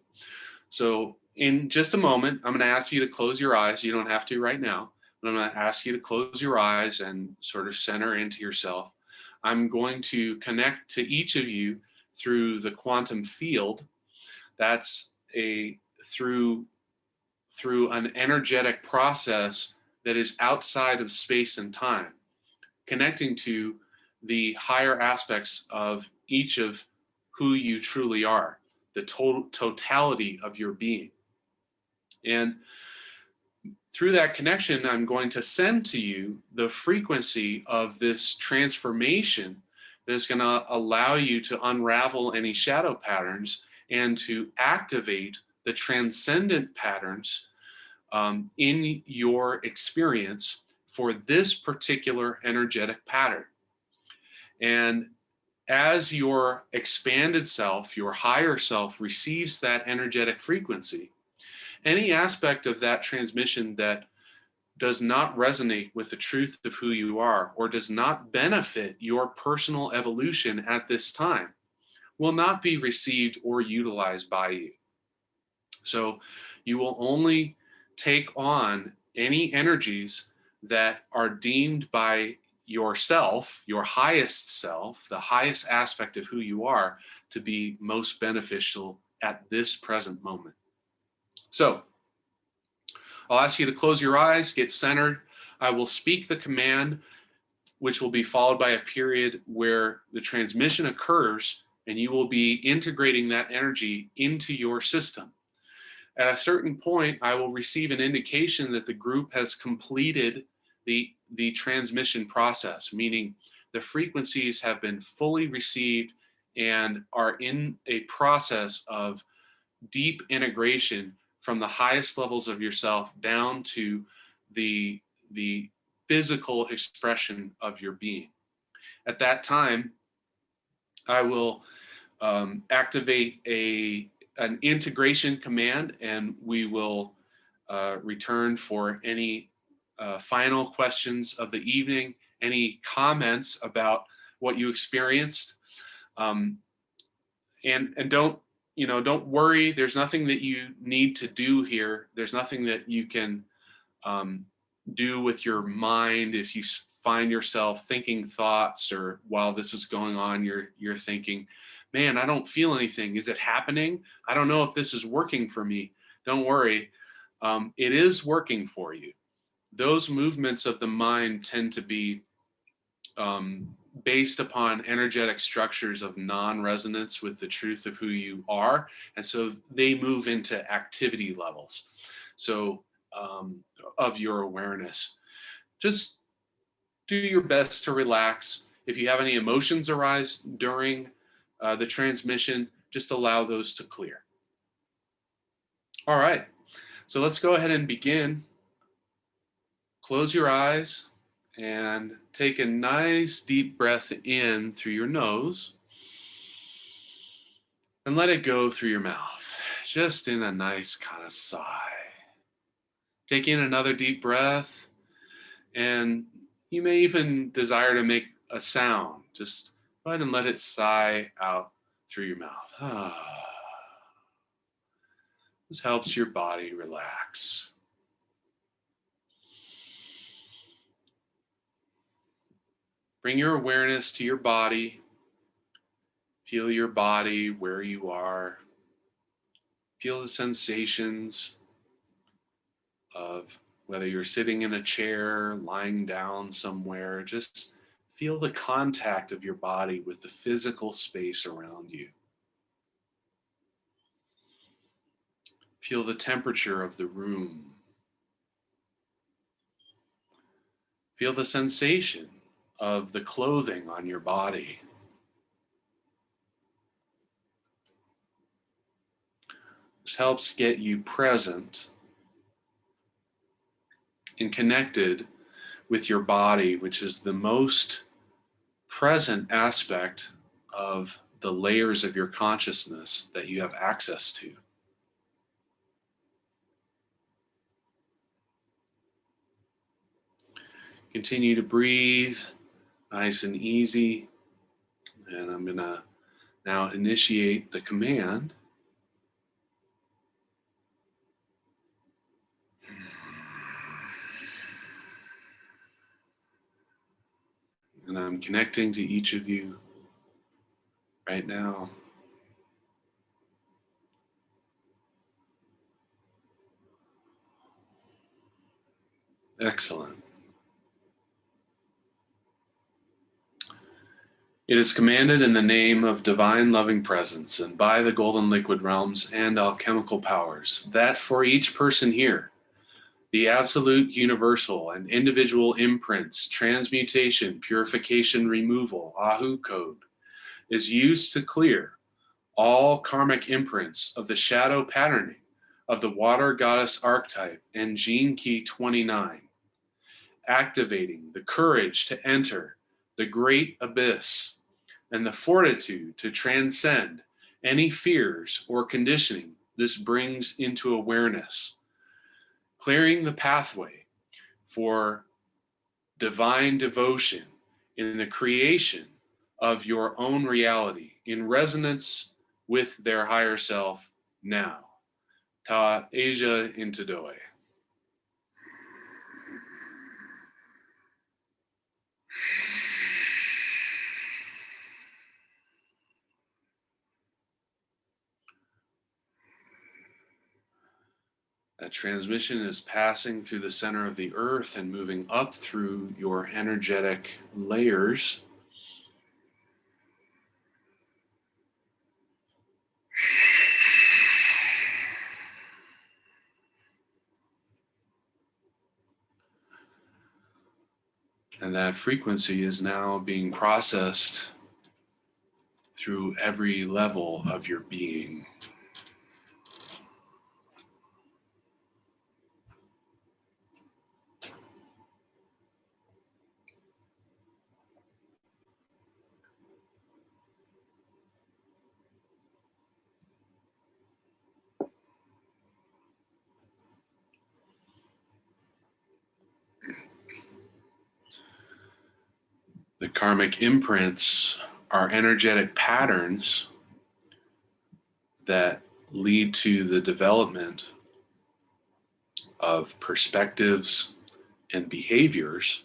So in just a moment, I'm going to ask you to close your eyes. You don't have to right now, but I'm going to ask you to close your eyes and sort of center into yourself. I'm going to connect to each of you through the quantum field. That's through an energetic process that is outside of space and time, connecting to the higher aspects of each of who you truly are, the totality of your being. And through that connection, I'm going to send to you the frequency of this transformation that's going to allow you to unravel any shadow patterns and to activate the transcendent patterns in your experience for this particular energetic pattern. And as your expanded self, your higher self, receives that energetic frequency, any aspect of that transmission that does not resonate with the truth of who you are or does not benefit your personal evolution at this time will not be received or utilized by you. So you will only take on any energies that are deemed by yourself, your highest self, the highest aspect of who you are, to be most beneficial at this present moment. So I'll ask you to close your eyes, get centered. I will speak the command, which will be followed by a period where the transmission occurs and you will be integrating that energy into your system. At a certain point, I will receive an indication that the group has completed the transmission process, meaning the frequencies have been fully received and are in a process of deep integration from the highest levels of yourself down to the physical expression of your being. At that time, I will activate an integration command, and we will return for any final questions of the evening, any comments about what you experienced. And don't worry. There's nothing that you need to do here. There's nothing that you can do with your mind. If you find yourself thinking thoughts, or while this is going on, you're thinking, man, I don't feel anything. Is it happening? I don't know if this is working for me. Don't worry. It is working for you. Those movements of the mind tend to be based upon energetic structures of non-resonance with the truth of who you are. And so they move into activity levels. So of your awareness, just do your best to relax. If you have any emotions arise during the transmission, just allow those to clear. All right, so let's go ahead and begin. Close your eyes and take a nice deep breath in through your nose and let it go through your mouth, just in a nice kind of sigh. Take in another deep breath, and you may even desire to make a sound. Just go ahead and let it sigh out through your mouth. This helps your body relax. Bring your awareness to your body. Feel your body where you are. Feel the sensations of whether you're sitting in a chair, lying down somewhere. Just feel the contact of your body with the physical space around you. Feel the temperature of the room. Feel the sensation of the clothing on your body. This helps get you present and connected with your body, which is the most present aspect of the layers of your consciousness that you have access to. Continue to breathe nice and easy. And I'm going to now initiate the command. And I'm connecting to each of you right now. Excellent. It is commanded in the name of divine loving presence and by the golden liquid realms and alchemical powers that for each person here, the absolute universal and individual imprints, transmutation, purification, removal, Ahu code, is used to clear all karmic imprints of the shadow patterning of the water goddess archetype and gene key 29, activating the courage to enter the great abyss and the fortitude to transcend any fears or conditioning this brings into awareness, clearing the pathway for divine devotion in the creation of your own reality in resonance with their higher self now. Ta Asia Intadoe. That transmission is passing through the center of the earth and moving up through your energetic layers. And that frequency is now being processed through every level of your being. The karmic imprints are energetic patterns that lead to the development of perspectives and behaviors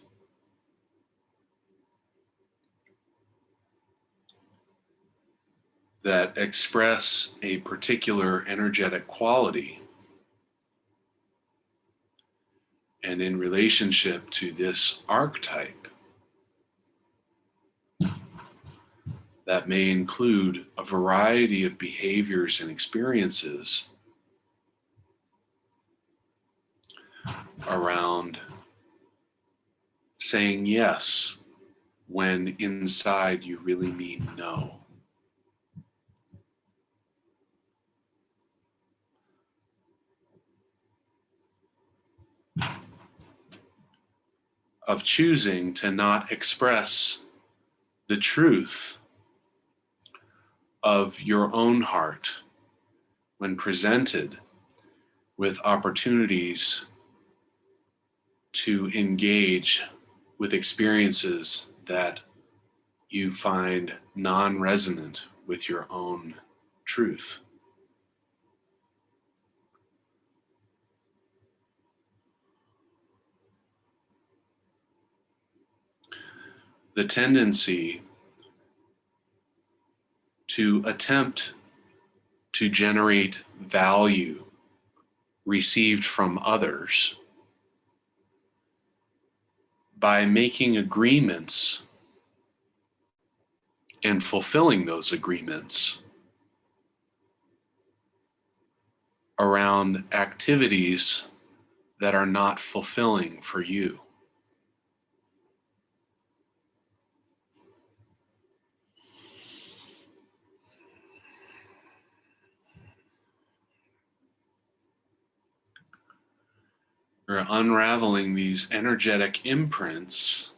that express a particular energetic quality. And in relationship to this archetype, that may include a variety of behaviors and experiences around saying yes when inside you really mean no. Of choosing to not express the truth of your own heart when presented with opportunities to engage with experiences that you find non-resonant with your own truth. the tendency to attempt to generate value received from others by making agreements and fulfilling those agreements around activities that are not fulfilling for you. Or unraveling these energetic imprints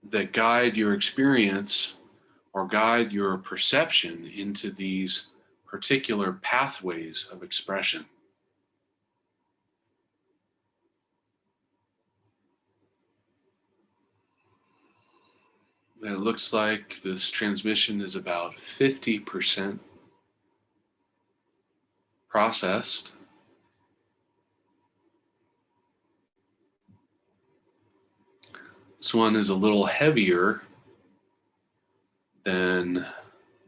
that guide your experience or guide your perception into these particular pathways of expression. It looks like this transmission is about 50% processed. This one is a little heavier than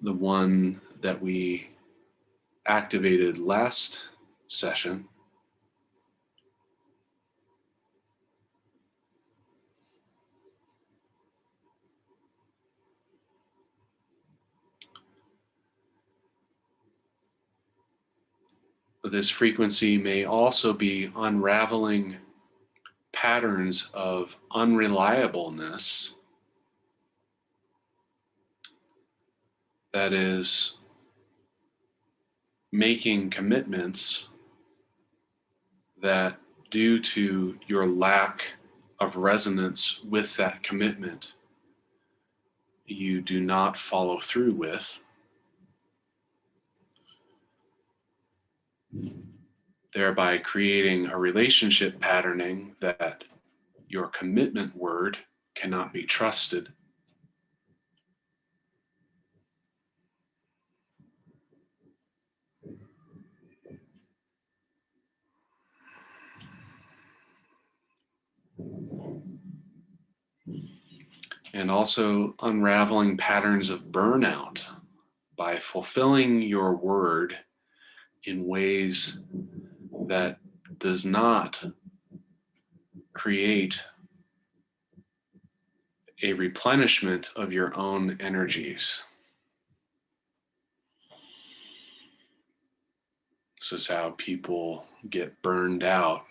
the one that we activated last session. But this frequency may also be unraveling patterns of unreliableness, that is, making commitments that, due to your lack of resonance with that commitment, you do not follow through with, thereby creating a relationship patterning that your commitment word cannot be trusted. And also unraveling patterns of burnout by fulfilling your word in ways that does not create a replenishment of your own energies. This is how people get burned out,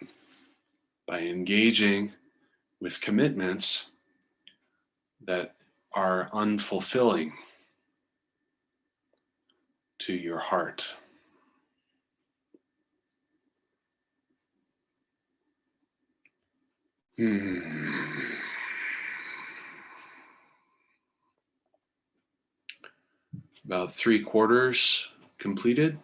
by engaging with commitments that are unfulfilling to your heart. About 3/4 completed.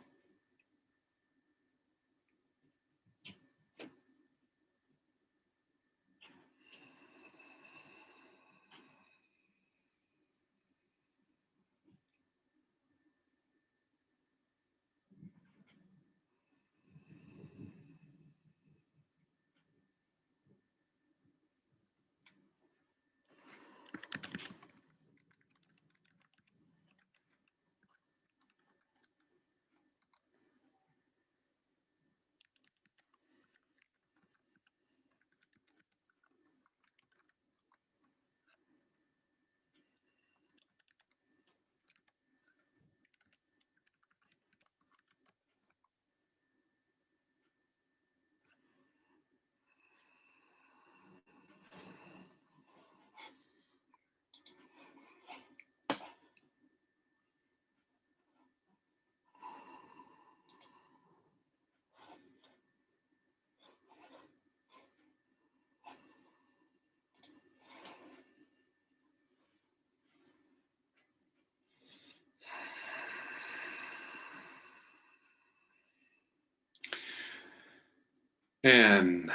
And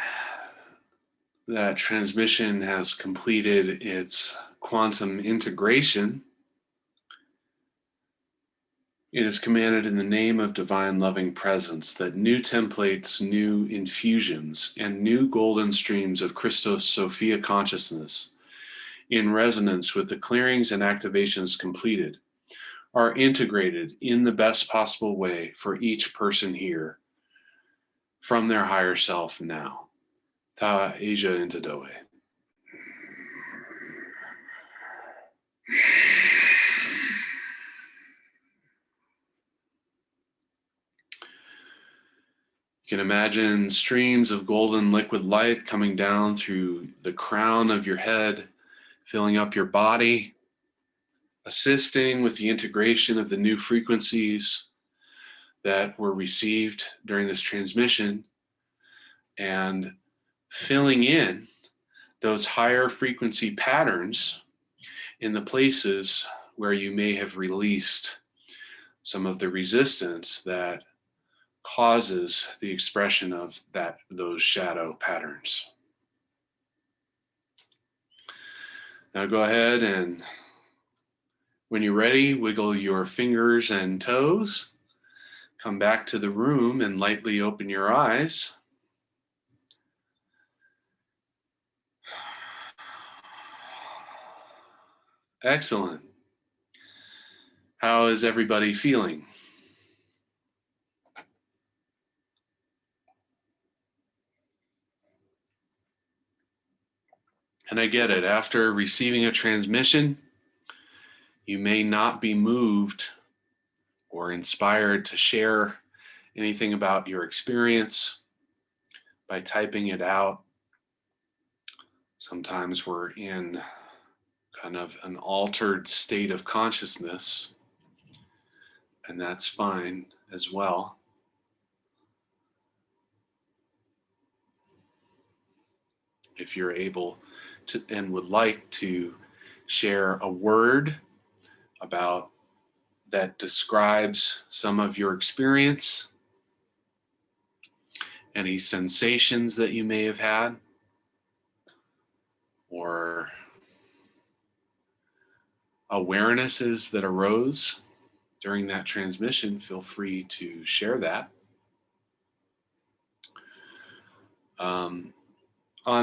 that transmission has completed its quantum integration, It is commanded in the name of divine loving presence that new templates, new infusions, and new golden streams of Christos Sophia consciousness, in resonance with the clearings and activations completed, are integrated in the best possible way for each person here from their higher self now. Ta Asia into Doe. You can imagine streams of golden liquid light coming down through the crown of your head, filling up your body, assisting with the integration of the new frequencies that were received during this transmission, and filling in those higher frequency patterns in the places where you may have released some of the resistance that causes the expression of those shadow patterns. Now go ahead and, when you're ready, wiggle your fingers and toes. Come back to the room and lightly open your eyes. Excellent. How is everybody feeling? And I get it, after receiving a transmission, you may not be moved or inspired to share anything about your experience by typing it out. Sometimes we're in kind of an altered state of consciousness, and that's fine as well. If you're able to and would like to share a word about that describes some of your experience, any sensations that you may have had, or awarenesses that arose during that transmission, feel free to share that. On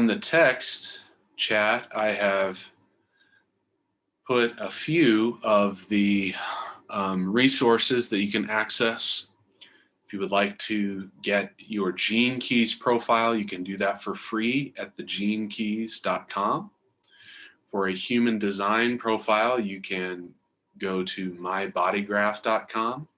the text chat, I have put a few of the resources that you can access. If you would like to get your Gene Keys profile, you can do that for free at thegenekeys.com. For a human design profile, you can go to mybodygraph.com.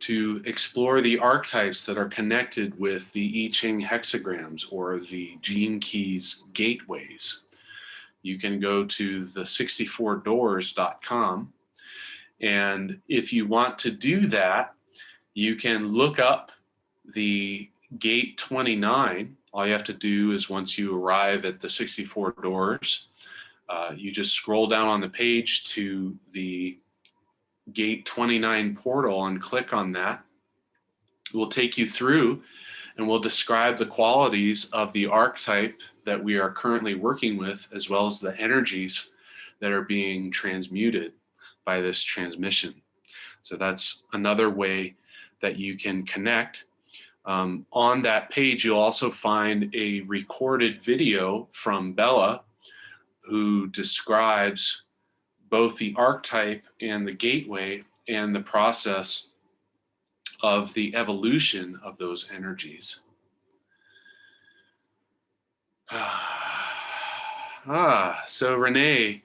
To explore the archetypes that are connected with the I Ching hexagrams or the Gene Keys gateways, you can go to the64doors.com. And if you want to do that, you can look up the gate 29. All you have to do is, once you arrive at the 64 doors, you just scroll down on the page to the gate 29 portal and click on that. It will take you through and will describe the qualities of the archetype that we are currently working with, as well as the energies that are being transmuted by this transmission. So that's another way that you can connect. On that page, you'll also find a recorded video from Bella, who describes both the archetype and the gateway and the process of the evolution of those energies. So Renee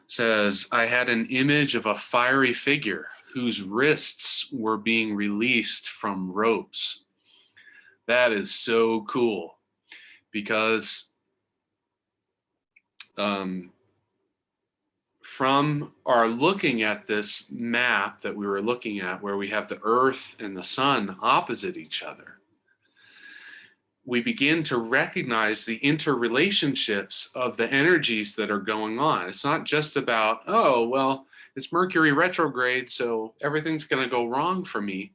says, I had an image of a fiery figure whose wrists were being released from ropes. That is so cool, because from our looking at this map that we were looking at, where we have the Earth and the Sun opposite each other, we begin to recognize the interrelationships of the energies that are going on. It's not just about, oh, well, it's Mercury retrograde, so everything's going to go wrong for me.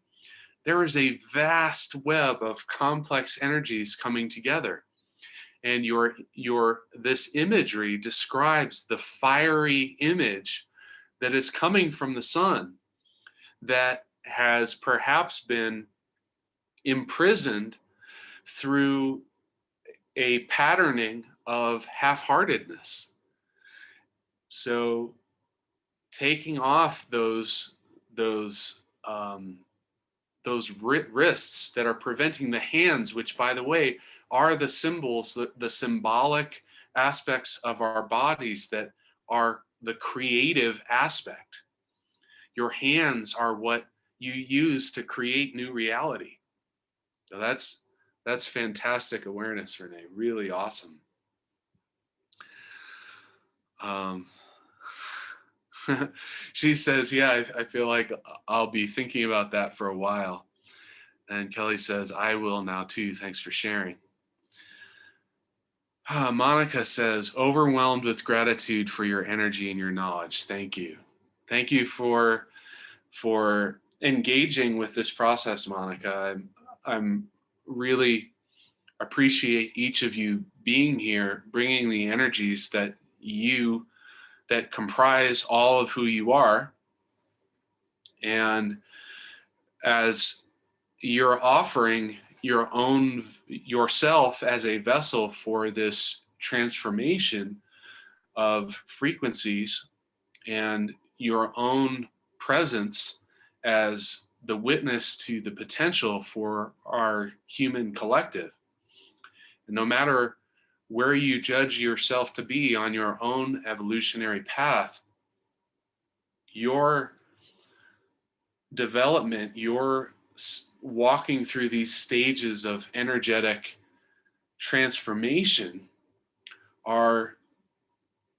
There is a vast web of complex energies coming together. And this imagery describes the fiery image that is coming from the sun that has perhaps been imprisoned through a patterning of half-heartedness. So taking off those wrists that are preventing the hands, which, by the way, are the symbols, the symbolic aspects of our bodies that are the creative aspect. Your hands are what you use to create new reality. So that's fantastic awareness, Renee. Really awesome. Um, she says, yeah, I feel like I'll be thinking about that for a while. And Kelly says, I will now too. Thanks for sharing. Monica says, overwhelmed with gratitude for your energy and your knowledge. Thank you. Thank you for engaging with this process, Monica. I'm really appreciate each of you being here, bringing the energies that comprise all of who you are. And as you're offering yourself as a vessel for this transformation of frequencies and your own presence as the witness to the potential for our human collective. And no matter where you judge yourself to be on your own evolutionary path, your development, your walking through these stages of energetic transformation are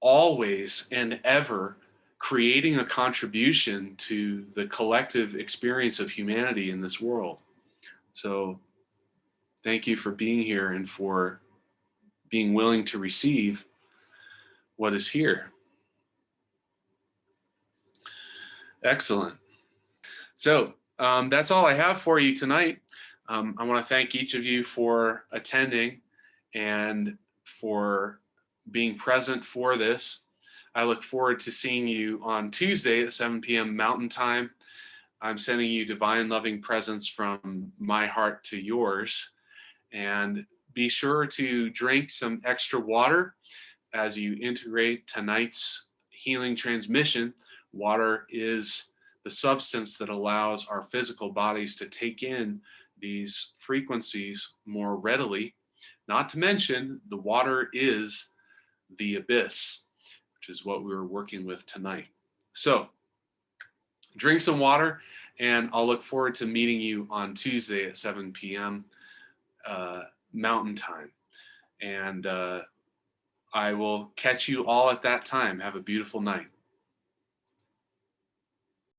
always and ever creating a contribution to the collective experience of humanity in this world. So thank you for being here and for being willing to receive what is here. Excellent. So that's all I have for you tonight. I want to thank each of you for attending and for being present for this. I look forward to seeing you on Tuesday at 7 p.m. Mountain Time. I'm sending you divine loving presence from my heart to yours. And be sure to drink some extra water as you integrate tonight's healing transmission. Water is the substance that allows our physical bodies to take in these frequencies more readily. Not to mention, the water is the abyss, which is what we were working with tonight. So drink some water, and I'll look forward to meeting you on Tuesday at 7 p.m. Mountain Time. And I will catch you all at that time. Have a beautiful night.